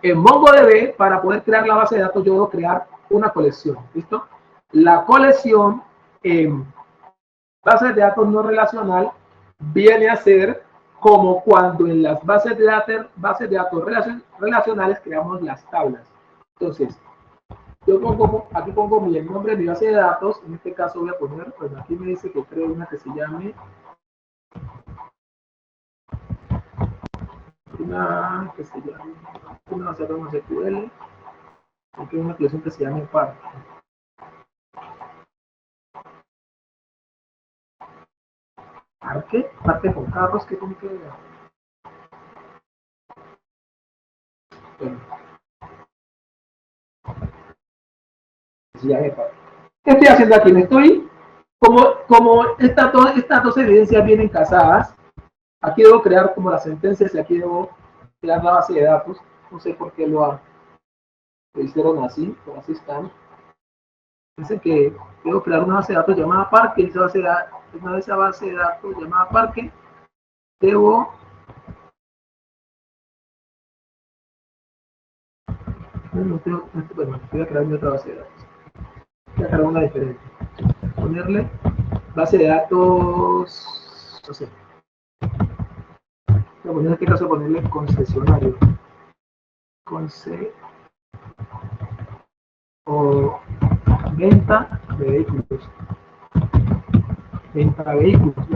En MongoDB, para poder crear la base de datos, yo debo crear una colección. ¿Listo? La colección en bases de datos no relacional viene a ser como cuando en las bases de datos relacionales creamos las tablas. Entonces, yo pongo, aquí pongo el nombre de mi base de datos. En este caso voy a poner, pues aquí me dice que creo una que se llame una base de datos SQL, aquí hay una colección que se llame parque. Parque con carros, que tiene que ver. Bueno, se llame parque. ¿Qué estoy haciendo aquí? Me estoy, como estas dos evidencias vienen casadas, aquí debo crear como las sentencias y aquí debo crear la base de datos. No sé por qué lo hicieron así, pero así están. Dice que debo crear una base de datos llamada parque, y una de esa base de datos llamada parque, debo bueno, voy a crear mi otra base de datos. Voy a crear una diferente. Ponerle base de datos, no sé. Voy a poner en este caso ponerle concesionario. O venta de vehículos. Venta de vehículos.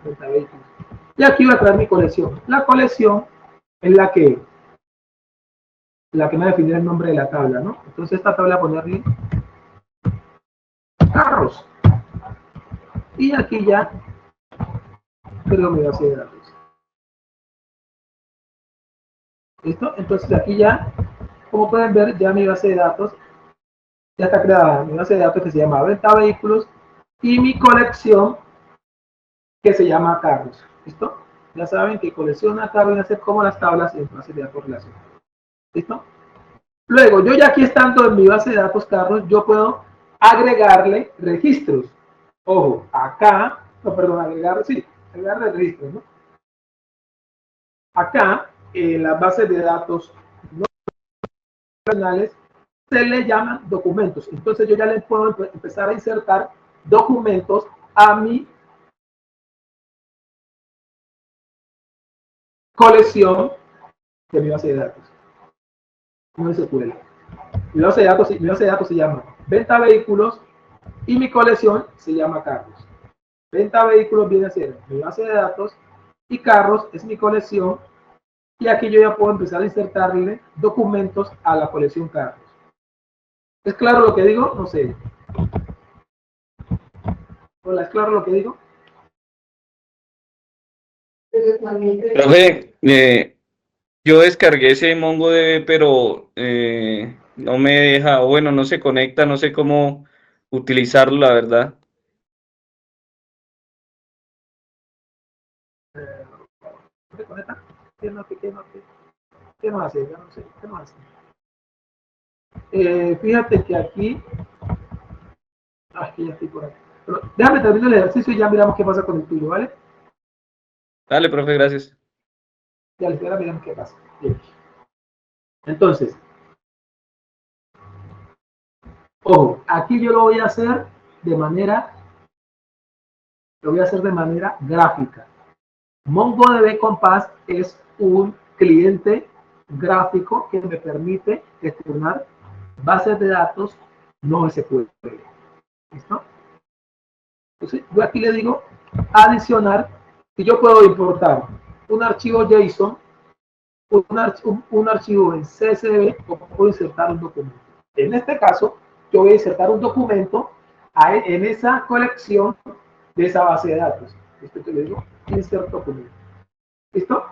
Venta de vehículos. Y aquí voy a crear mi colección. La colección es la que me va a definir el nombre de la tabla, ¿no? Entonces esta tabla voy a ponerle carros. Y aquí ya creo mi base de datos. ¿Listo? Entonces aquí ya, como pueden ver, ya mi base de datos ya está creada. Mi base de datos que se llama venta vehículos y mi colección que se llama carros. ¿Listo? Ya saben que colecciona carros y hacer como las tablas en base de datos relacionados. ¿Listo? Luego, yo ya aquí estando en mi base de datos carros, yo puedo agregarle registros. Ojo, acá, no, perdón, agregarle registros, ¿no? Acá, en las bases de datos no relacionales, se le llaman documentos. Entonces yo ya le puedo empezar a insertar documentos a mi colección de mi base de datos. No SQL. Mi base de datos se llama venta vehículos y mi colección se llama carros. Venta vehículos viene a ser mi base de datos y carros es mi colección. Y aquí yo ya puedo empezar a insertarle documentos a la colección carros. ¿Es claro lo que digo? No sé. Hola, ¿es claro lo que digo? Profe, yo descargué ese MongoDB, pero no me deja, o bueno, no se conecta, no sé cómo utilizarlo, la verdad. ¿Se conecta? ¿Qué no hace? Ya no sé. ¿Qué no hace? Fíjate que aquí. Aquí ya estoy por aquí. Pero déjame terminar el ejercicio y ya miramos qué pasa con el tuyo, ¿vale? Dale, profe, gracias. Ya miramos qué pasa. Bien. Entonces, ojo, aquí yo lo voy a hacer de manera gráfica. MongoDB Compass es un cliente gráfico que me permite gestionar bases de datos no SQL. ¿Listo? Entonces, yo aquí le digo adicionar y yo puedo importar un archivo JSON, un archivo en CSV o puedo insertar un documento. En este caso, yo voy a insertar un documento en esa colección de esa base de datos. Esto que le digo, insert documento. ¿Listo?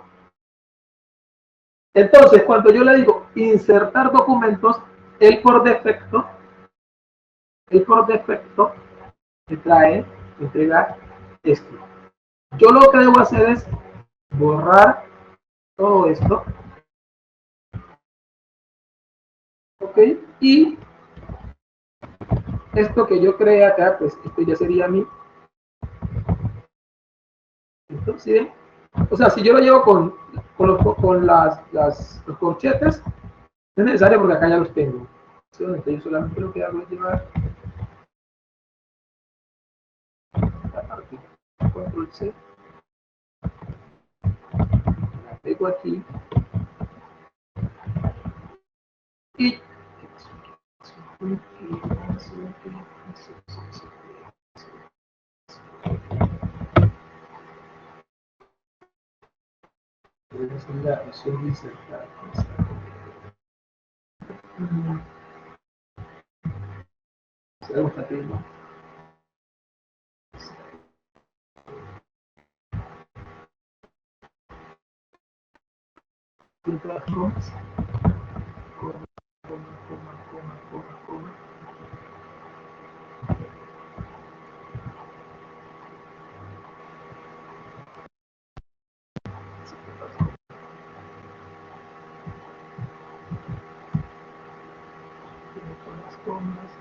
Entonces, cuando yo le digo insertar documentos, él por defecto me entrega esto. Yo lo que debo hacer es borrar todo esto ¿ok? Y esto que yo creé acá, pues esto ya sería mi, ¿listo? ¿Sí ven? O sea, si yo lo llevo los corchetes, no es necesario porque acá ya los tengo. Entonces, yo solamente lo que hago es llevar la parte, control C, la pego aquí y la opción de insertar. Se gusta tema. Otras cosas. Coma, coma. Las comas.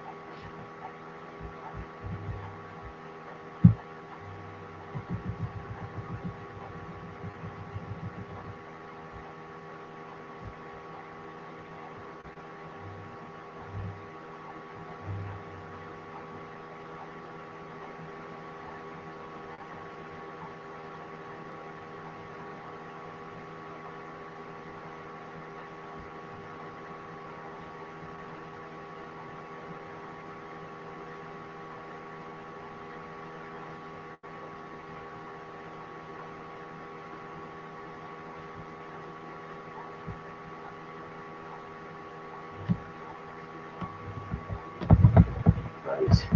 Parece.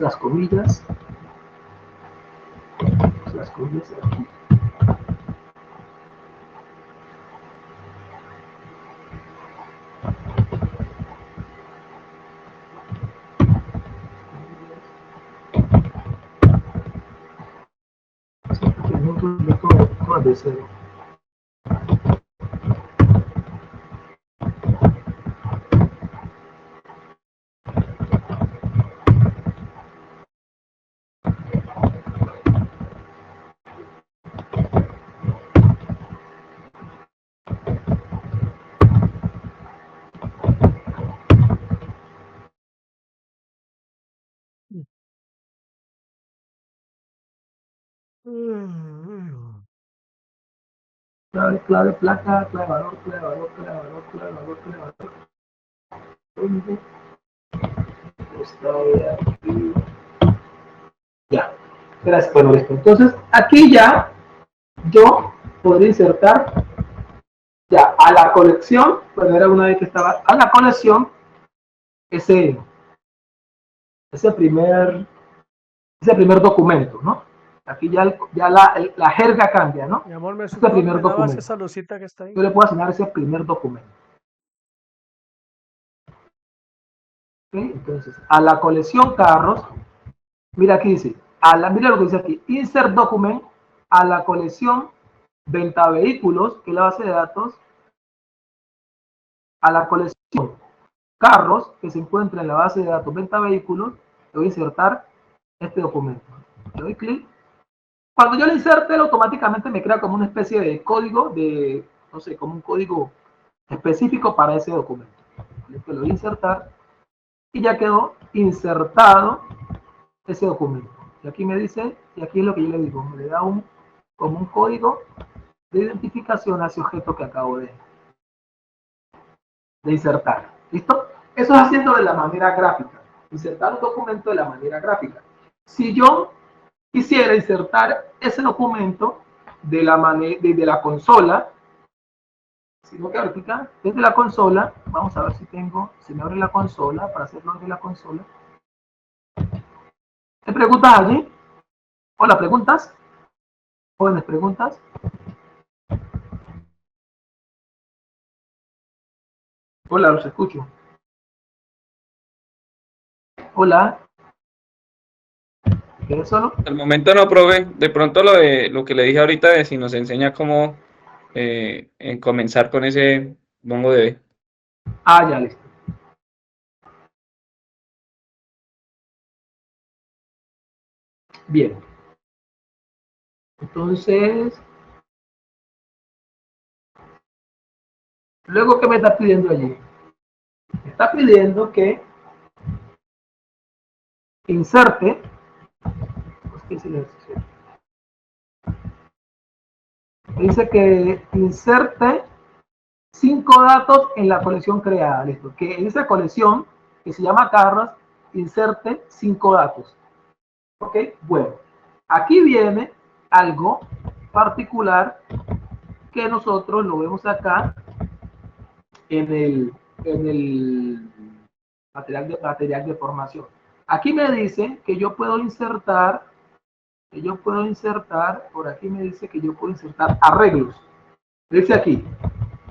Las comillas aquí. Todo de cero. Clave, placa, clave, valor, ¿dónde está aquí? Ya. Gracias, bueno, listo. Entonces, aquí ya yo podría insertar ya a la colección, bueno, era una vez que estaba a la colección, ese, ese primer, ese primer documento, ¿no? Aquí ya la jerga cambia, ¿no? Mi amor, Este primer me lavas documento. esa lucita que está ahí. Yo le puedo asignar ese primer documento. ¿Okay? Entonces, a la colección carros, mira aquí dice, mira lo que dice aquí, insert document a la colección venta vehículos, que es la base de datos, a la colección carros, que se encuentra en la base de datos venta vehículos, le voy a insertar este documento. Le doy clic. Cuando yo le inserte, él automáticamente me crea como una especie de código de, no sé, como un código específico para ese documento. Le voy a insertar y ya quedó insertado ese documento. Y aquí me dice, y aquí es lo que yo le digo, me le da como un código de identificación a ese objeto que acabo de insertar. ¿Listo? Eso es haciendo de la manera gráfica. Insertar un documento de la manera gráfica. Si yo quisiera insertar ese documento desde la consola, si no gráfica, desde la consola, vamos a ver si se me abre la consola para hacerlo desde la consola. ¿Te preguntas allí? Hola, ¿preguntas? Jóvenes, ¿preguntas? Hola, los escucho. Hola. ¿Quieres solo? Al momento no, profe. De pronto lo que le dije ahorita de si nos enseña cómo en comenzar con ese MongoDB. Ah, ya, listo. Bien. Entonces, luego, ¿qué me está pidiendo allí? Me está pidiendo que inserte, pues, ¿qué es el ejercicio? Dice que inserte 5 datos en la colección creada. Listo. Que en esa colección, que se llama carros, inserte 5 datos. Ok, bueno. Aquí viene algo particular que nosotros lo vemos acá en el material de formación. Aquí me dice que yo puedo insertar, por aquí me dice que yo puedo insertar arreglos. Dice aquí,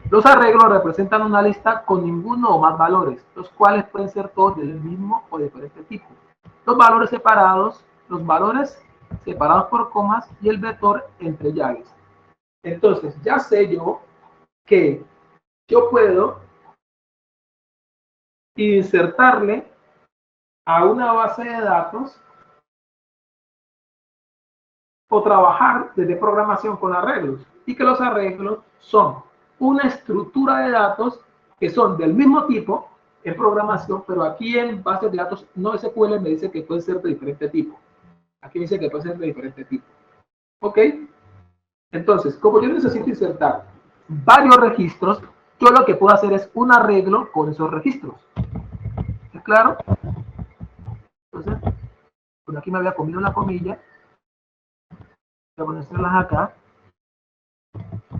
los arreglos representan una lista con ninguno o más valores, los cuales pueden ser todos del mismo o diferente tipo. Los valores separados por comas y el vector entre llaves. Entonces, ya sé yo que yo puedo insertarle a una base de datos o trabajar desde programación con arreglos, y que los arreglos son una estructura de datos que son del mismo tipo en programación, pero aquí en bases de datos no SQL me dice que puede ser de diferente tipo. Aquí dice que puede ser de diferente tipo. ¿Ok? Entonces, como yo necesito insertar varios registros, yo lo que puedo hacer es un arreglo con esos registros. ¿Es claro? Entonces, por aquí me había comido la comilla. Voy a ponerlas acá.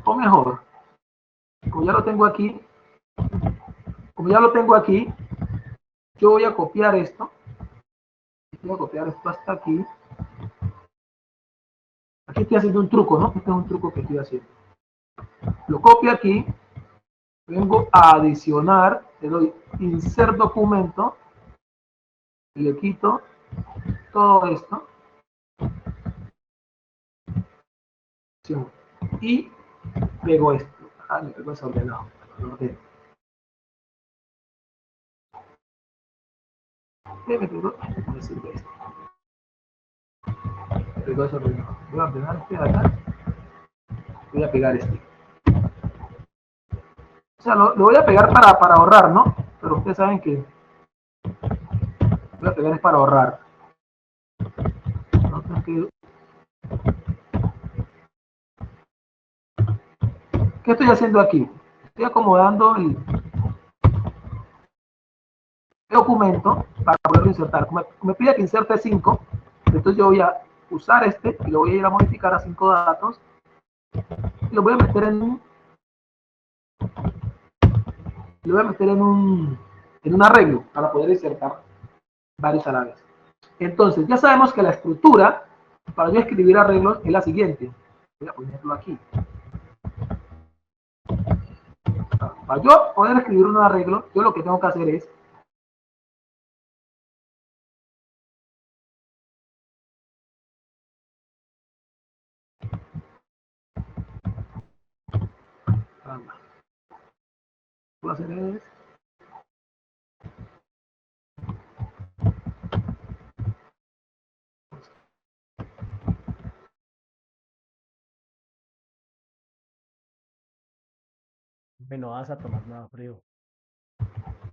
O mejor, como ya lo tengo aquí, yo voy a copiar esto. Voy a copiar esto hasta aquí. Aquí estoy haciendo un truco, ¿no? Este es un truco que estoy haciendo. Lo copio aquí. Vengo a adicionar. Le doy insert documento. Y le quito todo esto. Y pego esto. Ah, me pego desordenado. Me sirve esto. Me pego desordenado. Voy a ordenar este de acá. Voy a pegar este. O sea, lo voy a pegar para ahorrar, ¿no? Pero ustedes saben que voy a pegar es para ahorrar. ¿Qué estoy haciendo aquí? Estoy acomodando el documento para poderlo insertar. Me pide que inserte 5, entonces yo voy a usar este y lo voy a ir a modificar a 5 datos y lo voy a meter en un arreglo para poder insertar varios a la vez. Entonces, ya sabemos que la estructura para yo escribir arreglos es la siguiente. Voy a ponerlo aquí. Para yo poder escribir un arreglo, yo lo que tengo que hacer es No vas a tomar nada frío.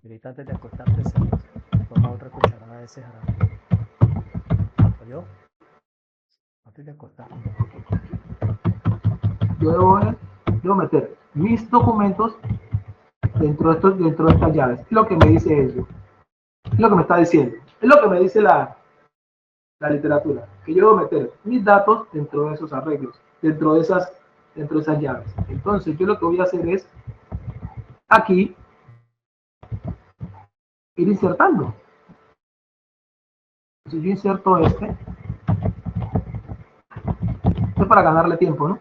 Ahorita antes de acostarte, toma otra cucharada de ese jarabe. ¿Oyó? Antes de acostarte. Yo debo meter mis documentos dentro de estas llaves. Es lo que me dice ello. Es lo que me está diciendo. Es lo que me dice la literatura. Que yo debo meter mis datos dentro de esos arreglos, dentro de esas llaves. Entonces, yo lo que voy a hacer es aquí ir insertando. Entonces, yo inserto este. Esto es para ganarle tiempo, ¿no?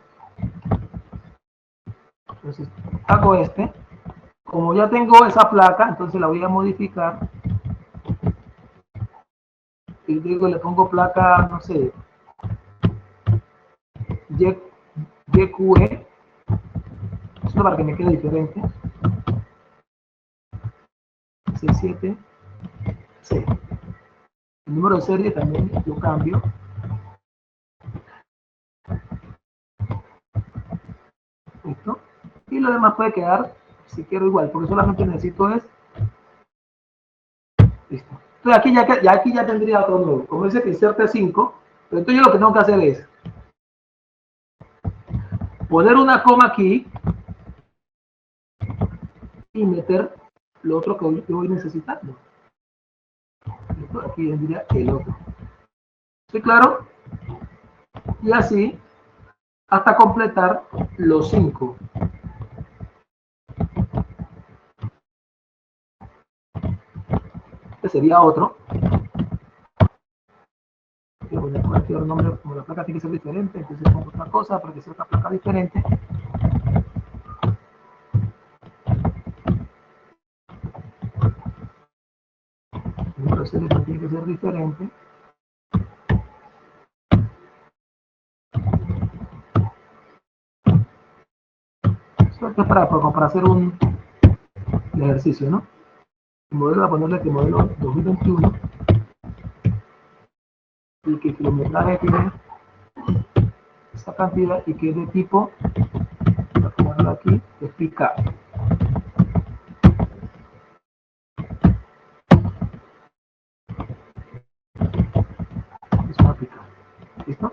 Entonces, hago este. Como ya tengo esa placa, entonces la voy a modificar. Y digo, le pongo placa, no sé, YQE. Esto para que me quede diferente. C7. C. El número de serie también lo cambio. ¿Listo? Y lo demás puede quedar, si quiero, igual, porque solamente necesito es, listo. Entonces aquí ya tendría otro nuevo. Como dice que inserte 5, pero entonces yo lo que tengo que hacer es poner una coma aquí y meter lo otro que yo voy necesitando. ¿Listo? Aquí vendría el otro. ¿Sí, claro? Y así hasta completar los 5. Este sería otro. Voy a poner cualquier nombre, como la placa tiene que ser diferente, entonces pongo otra cosa para que sea otra placa diferente. El número de serie tiene que ser diferente. Esto es para hacer un ejercicio, ¿no? El modelo, a ponerle que modelo 2021 y que el kilometraje tiene esta cantidad y que es de tipo, voy a ponerlo aquí, es pick-up. Es una pick-up. ¿Listo?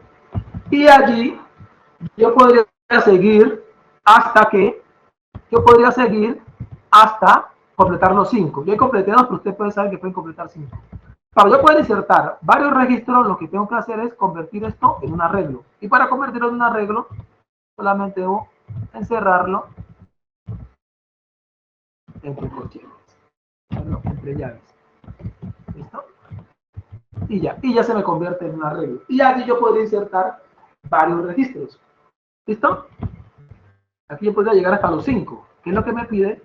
Y allí yo podría seguir hasta que, yo podría seguir hasta completar los 5. Yo completé 2, pero ustedes pueden saber que pueden completar 5. Para yo poder insertar varios registros, lo que tengo que hacer es convertir esto en un arreglo. Y para convertirlo en un arreglo, solamente debo encerrarlo entre corchetes, entre llaves. ¿Listo? Y ya se me convierte en un arreglo. Y aquí yo podría insertar varios registros. ¿Listo? Aquí yo podría llegar hasta los 5, que es lo que me pide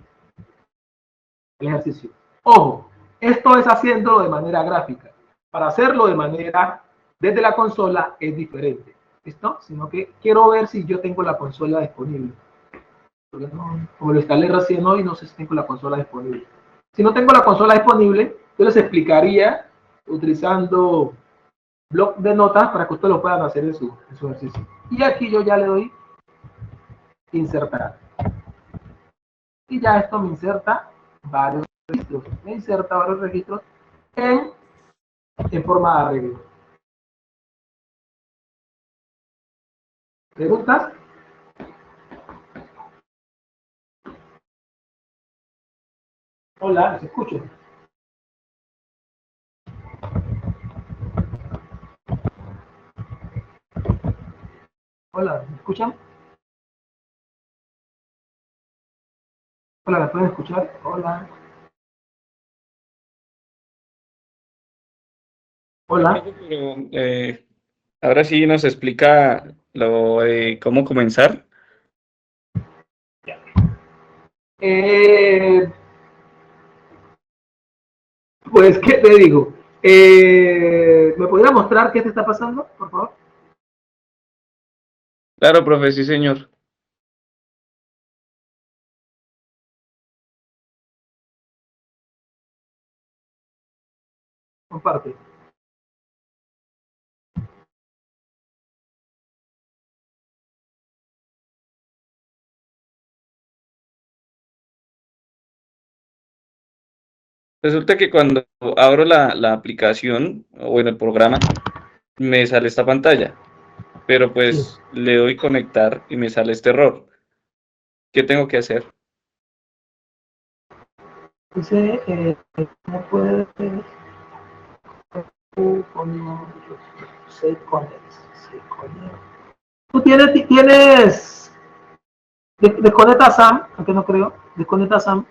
el ejercicio. Ojo, esto es haciéndolo de manera gráfica. Para hacerlo de manera desde la consola es diferente. ¿Listo? Sino que quiero ver si yo tengo la consola disponible. Porque no, como lo instalé recién hoy, no sé si tengo la consola disponible. Si no tengo la consola disponible, yo les explicaría utilizando blog de notas para que ustedes lo puedan hacer en su ejercicio. Y aquí yo ya le doy insertar. Y ya esto me inserta varios registros. Me inserta varios registros en forma de arreglo. ¿Preguntas? Hola, ¿les escucho? Hola, ¿me escuchan? Hola, ¿me pueden escuchar? Hola. Hola. Pero, ahora sí nos explica lo de cómo comenzar. Eh, pues, ¿qué te digo? ¿Me podría mostrar qué te está pasando, por favor? Claro, profe, sí, señor. Comparte. Resulta que cuando abro la aplicación, o bueno, el programa, me sale esta pantalla, pero Sí. pues le doy conectar y me sale este error. ¿Qué tengo que hacer? Dice, no puedes se connect. Tú tienes, desconecta a Sam, aunque no creo, desconecta a Sam.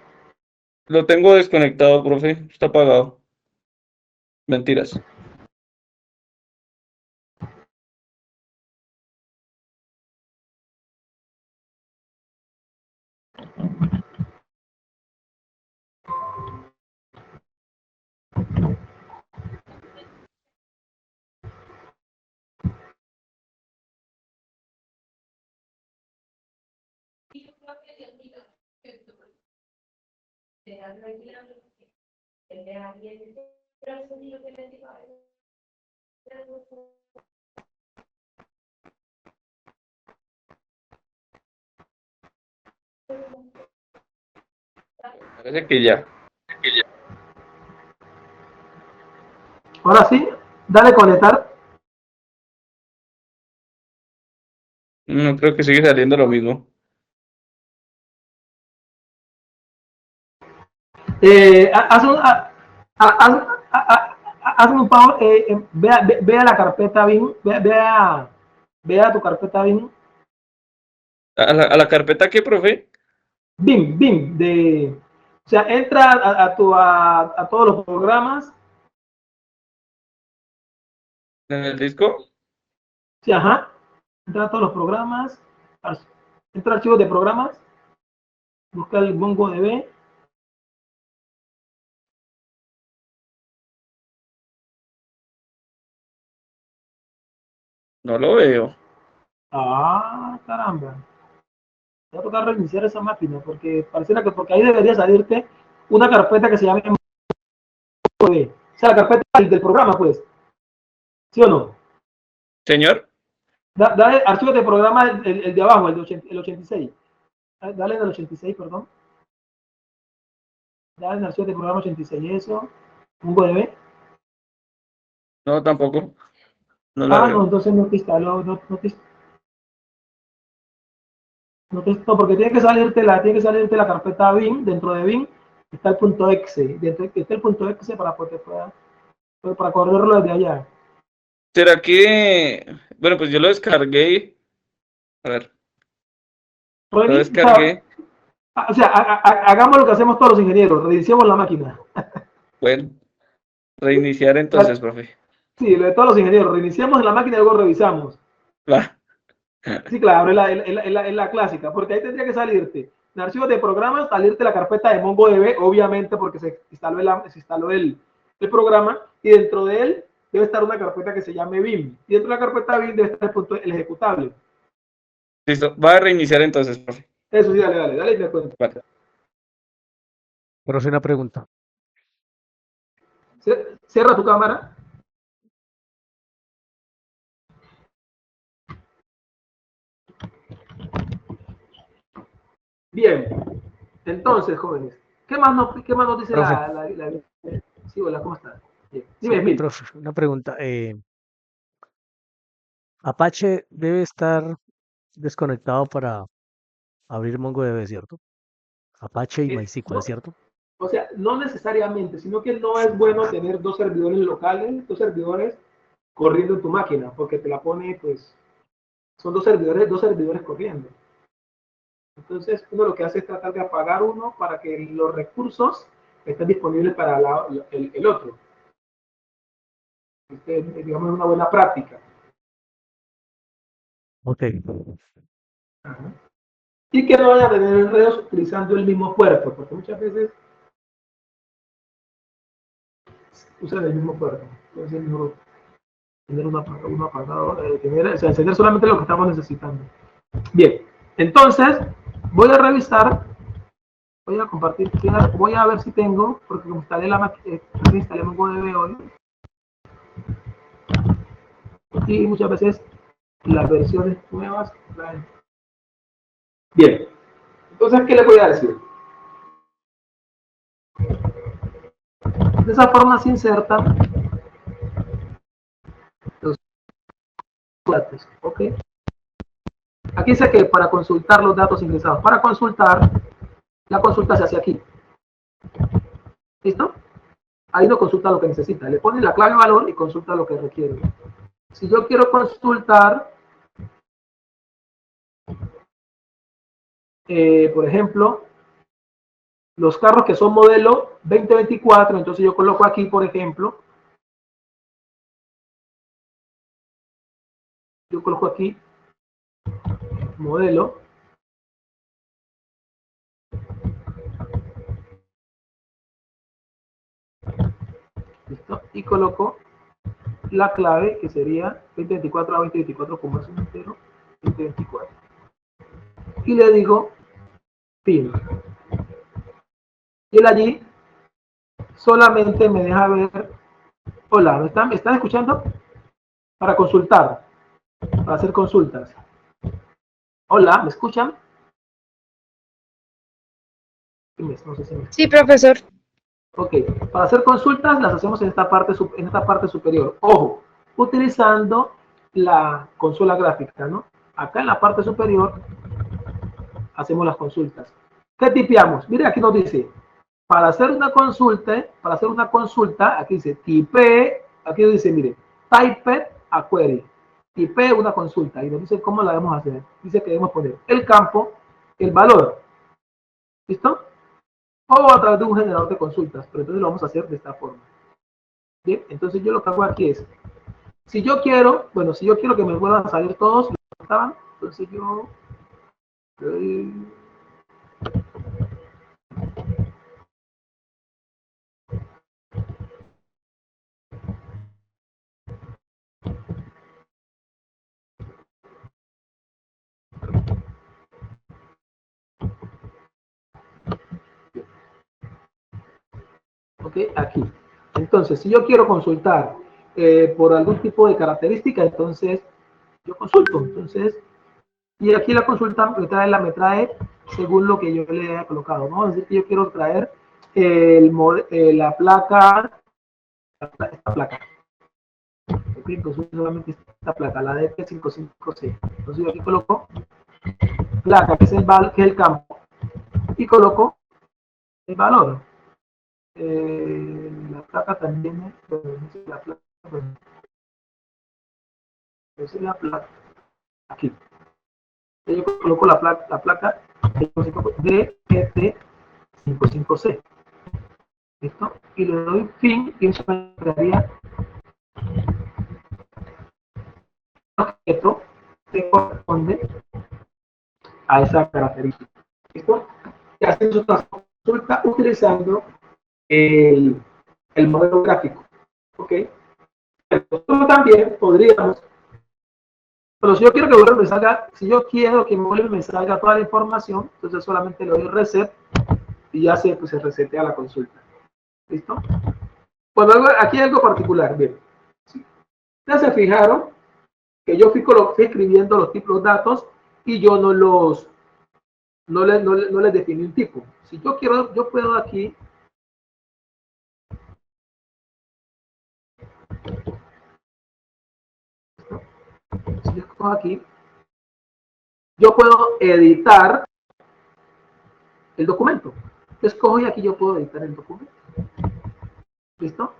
Lo tengo desconectado, profe, está apagado. Mentiras. Parece que ya. Ahora sí, dale conectar. No creo que sigue saliendo lo mismo. Haz un favor, ve a la carpeta BIM, ve a tu carpeta BIM, ¿A la carpeta qué, profe? o sea, entra a todos los programas, ¿En el disco? sí, ajá, entra a todos los programas, entra a archivos de programas, busca el MongoDB. No lo veo. Ah, caramba. Te va a tocar reiniciar esa máquina porque pareciera que porque ahí debería salirte una carpeta que se llame MongoDB. O sea, la carpeta del programa, pues. ¿Sí o no? Señor, Dale archivos de programa el de abajo, el 86. Dale en el 86, perdón. Dale en archivos de programa 86, eso. MongoDB. no, tampoco. No la Ah, no, veo. entonces no te instaló, no, porque tiene que salirte la carpeta BIM, dentro de BIM está el punto .exe, está el punto .exe para correrlo desde allá. ¿Será que... Bueno, pues yo lo descargué. A ver, lo O sea, descargué. hagamos lo que hacemos todos los ingenieros, reiniciemos la máquina. Bueno, reiniciar entonces, profe. Sí, lo de todos los ingenieros, reiniciamos la máquina y luego revisamos. Va. Sí, claro, es la clásica, porque ahí tendría que salirte en archivos de programas, salirte la carpeta de MongoDB, obviamente porque se instaló el programa, y dentro de él debe estar una carpeta que se llame BIM, y dentro de la carpeta BIM debe estar el ejecutable. Listo. Va a reiniciar entonces, profe. Eso sí, dale, y me cuenta. Vale. Pero es una pregunta. Cierra tu cámara. Bien, entonces, jóvenes, qué más nos dice Profe, Sí, hola, ¿cómo estás? Bien. Dime, sí, Emil. profe, una pregunta. Apache debe estar desconectado para abrir MongoDB, ¿cierto? Apache y MySQL, No, ¿cierto? o sea, no necesariamente, sino que no es bueno tener dos servidores locales, dos servidores corriendo en tu máquina, porque te la pone, pues, son dos servidores corriendo. Entonces, uno lo que hace es tratar de apagar uno para que los recursos estén disponibles para el otro. Digamos, es una buena práctica. Ok. Ajá. Y que no vaya a tener enredos utilizando el mismo puerto, porque muchas veces usan el mismo puerto. Entonces, mejor tener uno apagado, o sea, encender solamente lo que estamos necesitando. Bien, entonces voy a revisar, voy a compartir, voy a ver si tengo, porque como instalé instalé MongoDB hoy, y muchas veces las versiones nuevas traen. Bien, entonces, ¿qué le voy a decir? De esa forma se insertan los datos, ¿ok? Aquí dice que para consultar los datos ingresados, para consultar, la consulta se hace aquí. ¿Listo? Ahí no consulta lo que necesita, le pone la clave valor y consulta lo que requiere. Si yo quiero consultar, por ejemplo, los carros que son modelo 2024, entonces yo coloco aquí, por ejemplo, yo coloco aquí modelo, ¿listo? Y coloco la clave que sería 2024 a 2024 como es un entero, 2024. Y le digo PIN. Y él allí solamente me deja ver, hola, ¿me están escuchando? Para consultar, para hacer consultas. Hola, ¿me escuchan? No sé si me... Sí, profesor. Ok, para hacer consultas las hacemos en esta parte superior. Ojo, utilizando la consola gráfica, ¿no? Acá en la parte superior hacemos las consultas. ¿Qué tipeamos? Mire, aquí nos dice, para hacer una consulta, aquí dice type, aquí nos dice, mire, type a query, type una consulta, y nos dice cómo la debemos hacer. Dice que debemos poner el campo, el valor, ¿listo? O a través de un generador de consultas, pero entonces lo vamos a hacer de esta forma. Bien, entonces yo lo que hago aquí es, si yo quiero que me vuelvan a salir todos los que estaban, entonces yo ok, aquí. Entonces, si yo quiero consultar por algún tipo de característica, entonces yo consulto. Entonces, y aquí la consulta me trae según lo que yo le haya colocado, ¿no? Es decir, que yo quiero traer la placa, esta placa. Ok, entonces solamente esta placa, la DP55C. Entonces yo aquí coloco placa, que es el campo, y coloco el valor. La placa también es la placa, es la placa aquí. Yo coloco la placa DGT55C. ¿Listo? Y le doy fin y eso me daría un objeto que corresponde a esa característica. ¿Listo? Y hacemos otra consulta utilizando el, el modelo gráfico. ¿Ok? Nosotros también podríamos, pero si yo quiero que vuelva me salga, si yo quiero que me salga toda la información, entonces solamente le doy reset y ya pues, se resetea la consulta. ¿Listo? Bueno, aquí hay algo particular. Bien. Ustedes se fijaron que yo fui escribiendo los tipos de datos y yo no les definí un tipo. Si yo quiero, yo puedo aquí, si yo cojo aquí, yo puedo editar el documento. Entonces cojo y aquí yo puedo editar el documento. ¿Listo?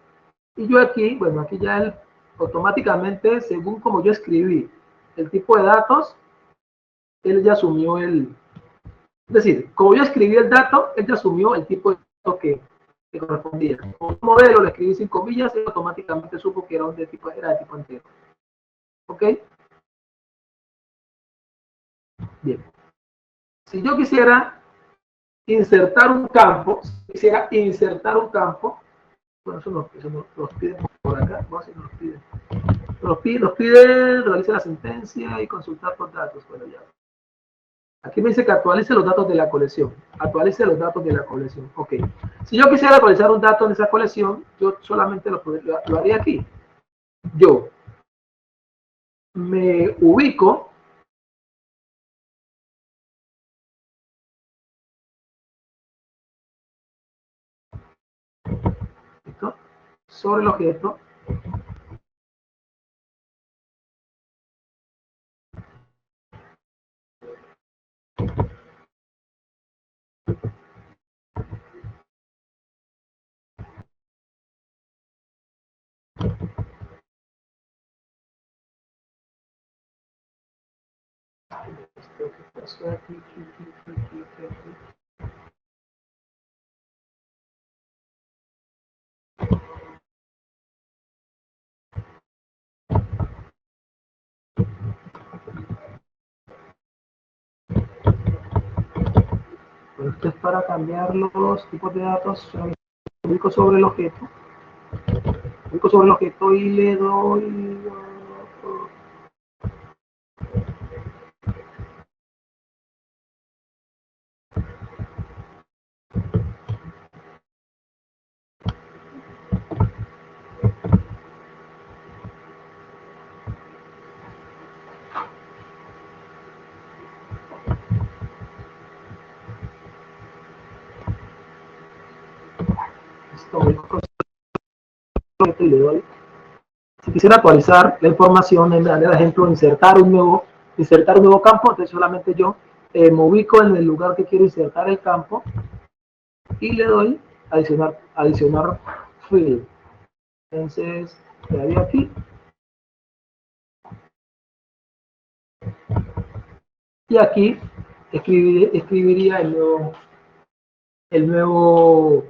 Y yo aquí, bueno, aquí ya él automáticamente, según como yo escribí el tipo de datos, él ya asumió es decir, como yo escribí el dato, él ya asumió el tipo de dato que correspondía. Como un modelo le escribí sin comillas, él automáticamente supo que era de tipo entero. ¿Ok? Bien. Si yo quisiera insertar un campo, bueno, eso nos piden por acá, vamos a ver si nos piden. Nos pide realizar la sentencia y consultar por datos. Bueno, ya. Aquí me dice que actualice los datos de la colección. Actualice los datos de la colección. Ok. Si yo quisiera actualizar un dato en esa colección, yo solamente lo haría aquí. Yo me ubico ¿listo? Sobre el objeto. Esto es para cambiar los tipos de datos. Me ubico sobre el objeto. Me ubico sobre el objeto y le doy. Listo, y le doy. Si quisiera actualizar la información, en manera de ejemplo, insertar un nuevo campo, entonces solamente yo me ubico en el lugar que quiero insertar el campo y le doy adicionar field. Entonces, le doy aquí y aquí escribiría el nuevo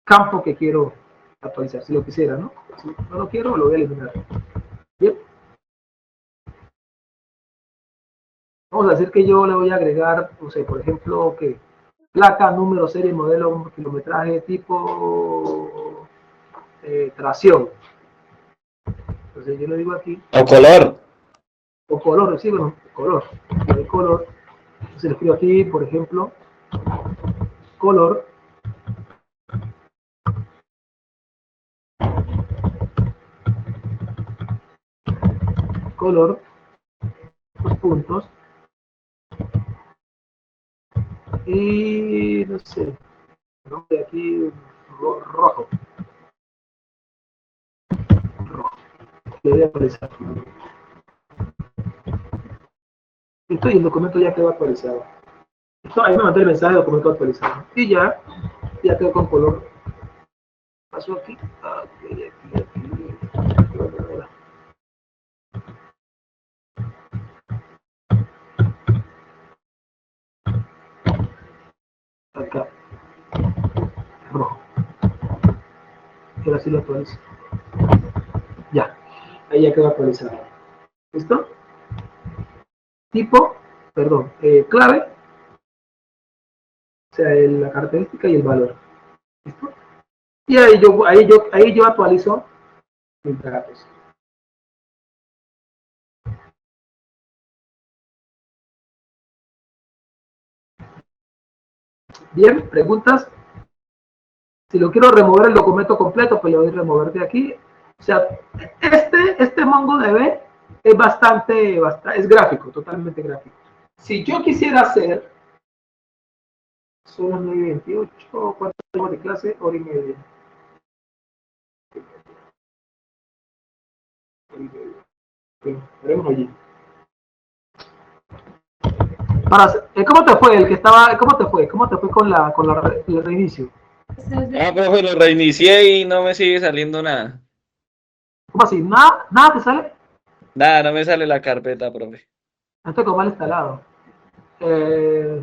campo que quiero actualizar, si lo quisiera, ¿no? Si no lo quiero, lo voy a eliminar. Bien. Vamos a decir que yo le voy a agregar, no sé, por ejemplo, que placa, número, serie, modelo, kilometraje, tipo, tracción. Entonces yo le digo aquí, O color. o color, sí, bueno, color. El color. Entonces le escribo aquí, por ejemplo, color. Color, dos puntos. Y no sé, de aquí rojo. Rojo. Le voy a actualizar. Listo, y el documento ya quedó actualizado. Listo, ahí me mandó el mensaje de documento actualizado. Y ya quedó con color. Pasó aquí. Acá, rojo. Y ahora sí lo actualizo. Ya, ahí ya quedó actualizado. ¿Listo? Tipo, perdón, clave, o sea, la característica y el valor. ¿Listo? Y ahí yo actualizo mis datos. Bien, preguntas. Si lo quiero remover el documento completo, pues le voy a remover de aquí. O sea, este MongoDB es es gráfico, totalmente gráfico. Si yo quisiera hacer, son las 9:28, ¿cuánto tengo de clase? Hora y media. Bien, veremos allí. ¿Cómo te fue el que estaba? ¿Cómo te fue? ¿Cómo te fue con el reinicio? Ah, profe, lo reinicié y no me sigue saliendo nada. ¿Cómo así? Nada te sale. Nada, no me sale la carpeta, profe. Estoy con mal instalado. Eh,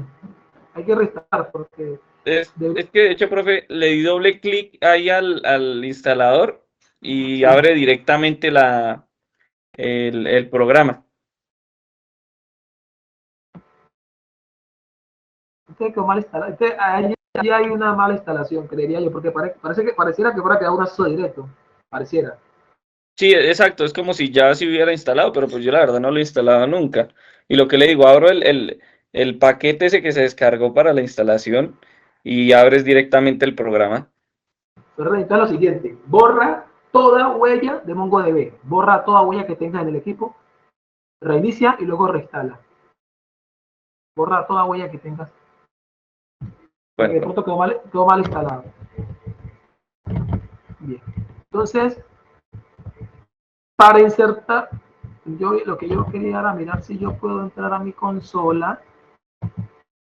Hay que restaurar porque Es que de hecho, profe, le di doble clic ahí al instalador y sí, abre directamente el programa. estoy con mal instalado. Ahí hay una mala instalación, creería yo, porque pareciera que fuera quedado un acceso directo. Pareciera. Sí, exacto, es como si ya se hubiera instalado, pero pues yo la verdad no lo he instalado nunca. Y lo que le digo, abro el paquete ese que se descargó para la instalación y abres directamente el programa. Pero necesitas lo siguiente: borra toda huella de MongoDB, borra toda huella que tengas en el equipo, reinicia y luego reinstala. Borra toda huella que tengas, porque Bueno, de profe. pronto quedó mal instalado. Bien. Entonces, para insertar, lo que yo quería era mirar si yo puedo entrar a mi consola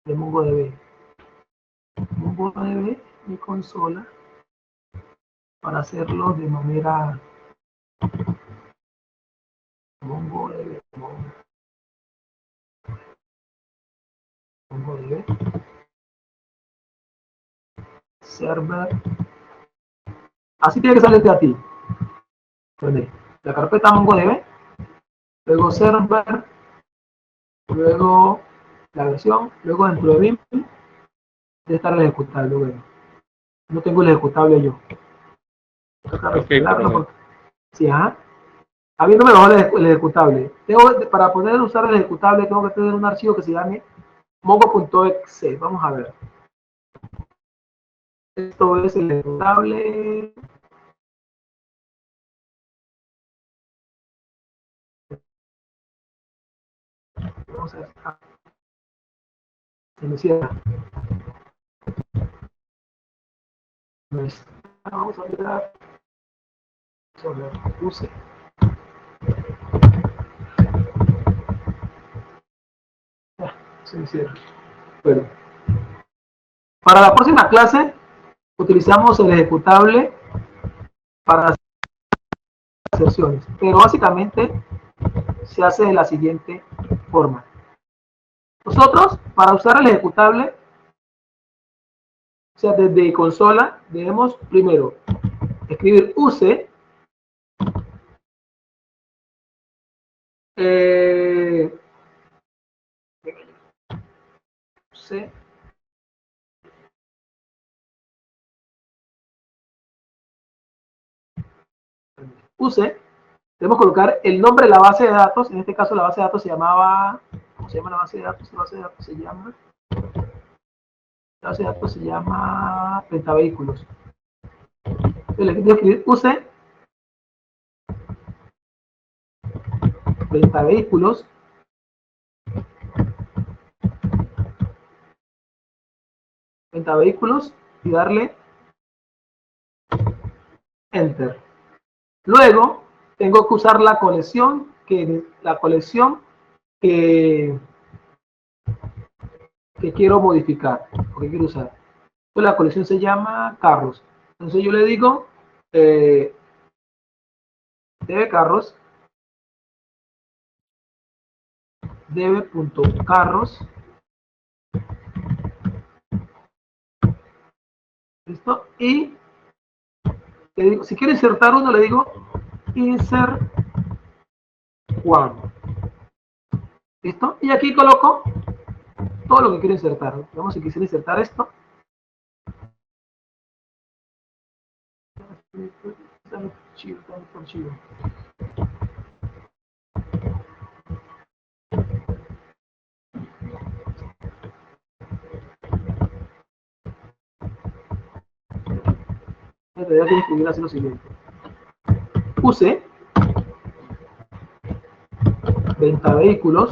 de MongoDB. MongoDB, mi consola, para hacerlo de manera MongoDB, MongoDB, server. Así tiene que salirte a ti. Entonces, la carpeta MongoDB, luego server, luego la versión, luego dentro de BIM, debe estar el ejecutable. Bueno, no tengo el ejecutable yo. Toca Ok, reinstalarlo profe. porque, sí, ajá. Habiéndome bajado el ejecutable. Para poder usar el ejecutable tengo que tener un archivo que se llame mongo.exe. Vamos a ver. Esto es el ejecutable. Vamos a ver. Se me cierra. Vamos a mirar sobre use. Se me cierra. Bueno, para la próxima clase utilizamos el ejecutable para hacer inserciones, pero básicamente se hace de la siguiente forma. Nosotros, para usar el ejecutable, o sea, desde consola, debemos primero escribir use, use, debemos colocar el nombre de la base de datos. En este caso la base de datos se llamaba, ¿cómo se llama la base de datos? La base de datos se llama Pentavehículos. Le voy a escribir use Pentavehículos y darle enter. Luego tengo que usar la colección que quiero modificar, o que quiero usar. Entonces la colección se llama carros. Entonces yo le digo debe carros, debe.carros. ¿Listo? Y le digo, si quiero insertar uno, le digo insert one. ¿Listo? Y aquí coloco todo lo que quiero insertar. Vamos, si quisiera insertar esto. Tendría que escribir así lo siguiente. Use Pentavehículos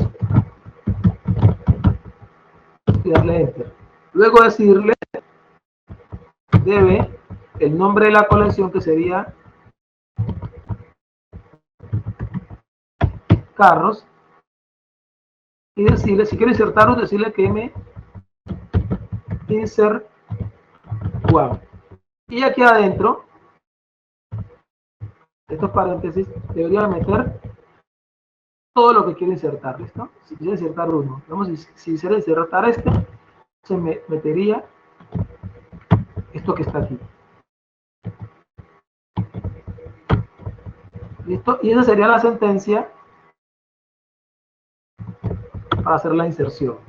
y darle enter. Luego decirle debe el nombre de la colección, que sería carros, y decirle, si quiero insertarlo, decirle que me insert one. Y aquí adentro, estos paréntesis, debería meter todo lo que quiero insertar. ¿Listo? Si quiero insertar uno, vamos, si quisiera insertar este, se me metería esto que está aquí. ¿Listo? Y esa sería la sentencia para hacer la inserción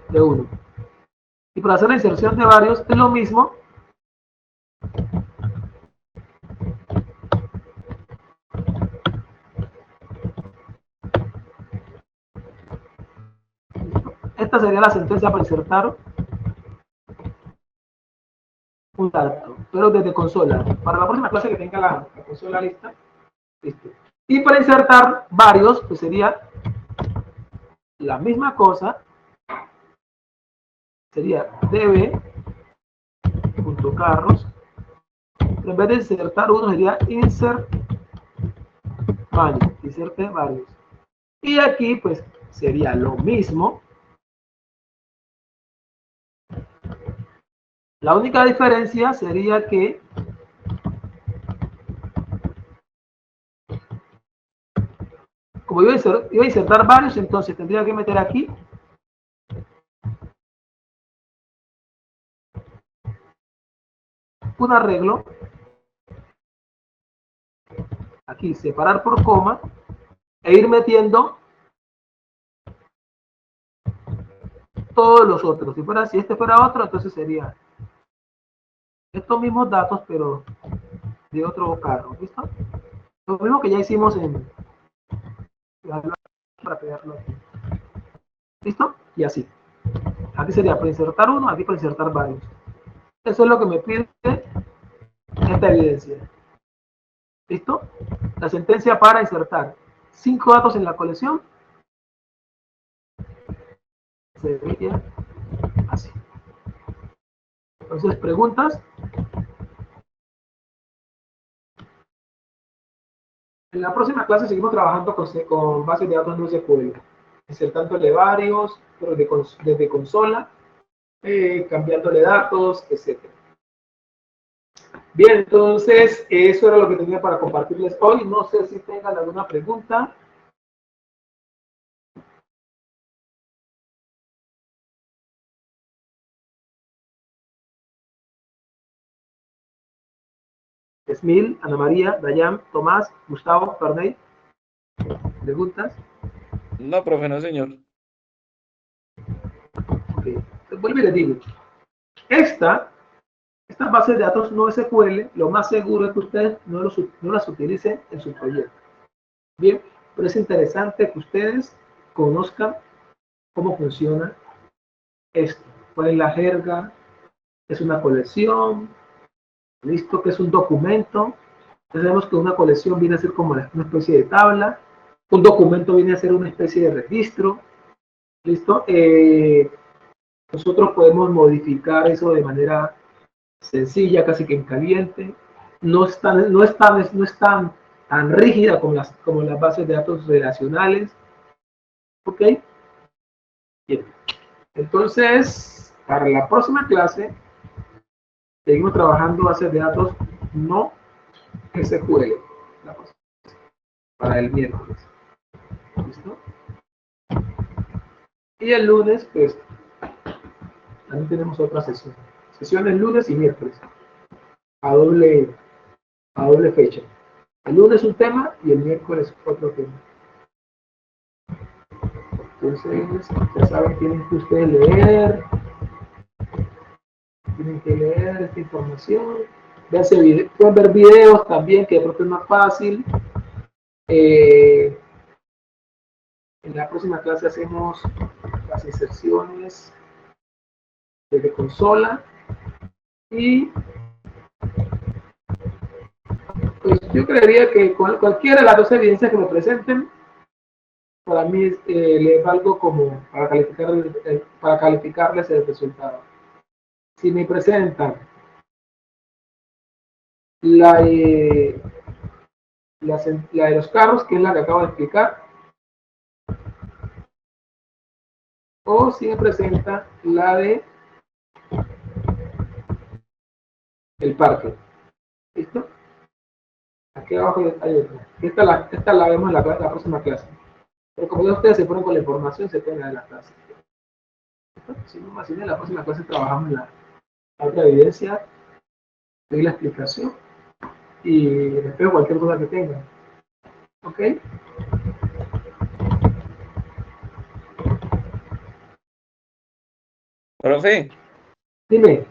de uno. Y para hacer la inserción de varios es lo mismo. Esta sería la sentencia para insertar un dato, pero desde consola. Para la próxima clase que tenga la consola lista, listo. Y para insertar varios, pues sería la misma cosa. Sería db.carros, pero en vez de insertar uno sería insert varios, inserte varios. Y aquí pues sería lo mismo. La única diferencia sería que como iba a insertar varios, entonces tendría que meter aquí un arreglo, aquí separar por coma, e ir metiendo todos los otros. Si este fuera otro, entonces sería estos mismos datos, pero de otro carro. ¿Listo? Lo mismo que ya hicimos para pegarlo aquí. ¿Listo? Y así. Aquí sería para insertar uno, aquí para insertar varios. Eso es lo que me pide esta evidencia. ¿Listo? La sentencia para insertar 5 datos en la colección sería así. Entonces, preguntas. En la próxima clase seguimos trabajando con bases de datos no SQL, insertándole varios, pero desde consola, cambiándole datos, etc. Bien, entonces eso era lo que tenía para compartirles hoy. No sé si tengan alguna pregunta. Esmil, Ana María, Dayan, Tomás, Gustavo, Ferney. ¿Preguntas? No, profe, no, señor. Okay. Vuelvo y les digo. Estas bases de datos no SQL, lo más seguro es que ustedes no las utilicen en su proyecto. Bien, pero es interesante que ustedes conozcan cómo funciona esto. ¿Cuál es la jerga? ¿Es una colección? ¿Listo? ¿Qué es un documento? Sabemos que una colección viene a ser como una especie de tabla. Un documento viene a ser una especie de registro. ¿Listo? Nosotros podemos modificar eso de manera sencilla, casi que en caliente. No es tan rígida como las bases de datos relacionales. ¿Ok? Bien. Entonces, para la próxima clase, seguimos trabajando bases de datos no SQL. Para el miércoles. ¿Listo? Y el lunes, pues, también tenemos otra sesión. Sesiones lunes y miércoles. A doble fecha. El lunes un tema y el miércoles otro tema. Entonces, ya saben, tienen que ustedes leer. Tienen que leer esta información. Pueden ver videos también, que de pronto es más fácil. En la próxima clase hacemos las inserciones desde consola y pues yo creería que cualquiera de las dos evidencias que me presenten, para mí les valgo como para calificarles el resultado. Si me presentan la de los carros, que es la que acabo de explicar, o si me presenta la de el parque. ¿Listo? Aquí abajo hay otra. Esta la vemos en la próxima clase. Pero como ya ustedes se ponen con la información, se pueden adelantar. Si no, más en la próxima clase trabajamos la otra evidencia, doy la explicación y espero cualquier duda que tengan. ¿Ok? Profe, Dime.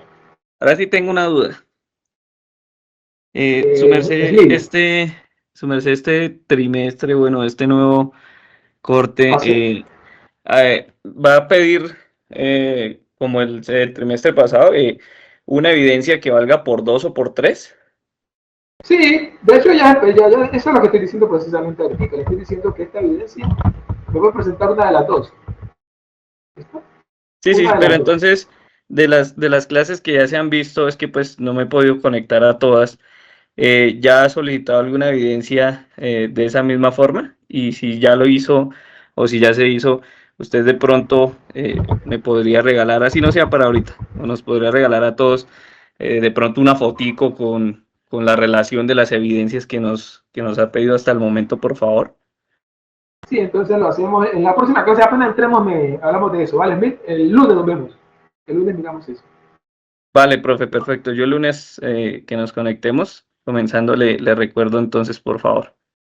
ahora sí tengo una duda. Slim. Su merced este trimestre, bueno, este nuevo corte, Así. va a pedir, como el trimestre pasado, una evidencia que valga por 2 o por 3. Sí, de hecho eso es lo que estoy diciendo precisamente ahorita. Le estoy diciendo que esta evidencia me voy a presentar una de las dos. ¿Listo? Sí, sí, Una de pero las dos. entonces de las clases que ya se han visto es que pues no me he podido conectar a todas. ¿Ya ha solicitado alguna evidencia de esa misma forma? Y si ya lo hizo o si ya se hizo, usted de pronto me podría regalar, así no sea para ahorita, o nos podría regalar a todos de pronto una fotico con la relación de las evidencias que nos ha pedido hasta el momento, por favor. Sí, entonces lo hacemos en la próxima clase. Apenas entremos, hablamos de eso. ¿Vale, Smith? El lunes nos vemos. El lunes miramos eso. Vale, profe, perfecto. Yo el lunes que nos conectemos, comenzando, le recuerdo entonces, por favor.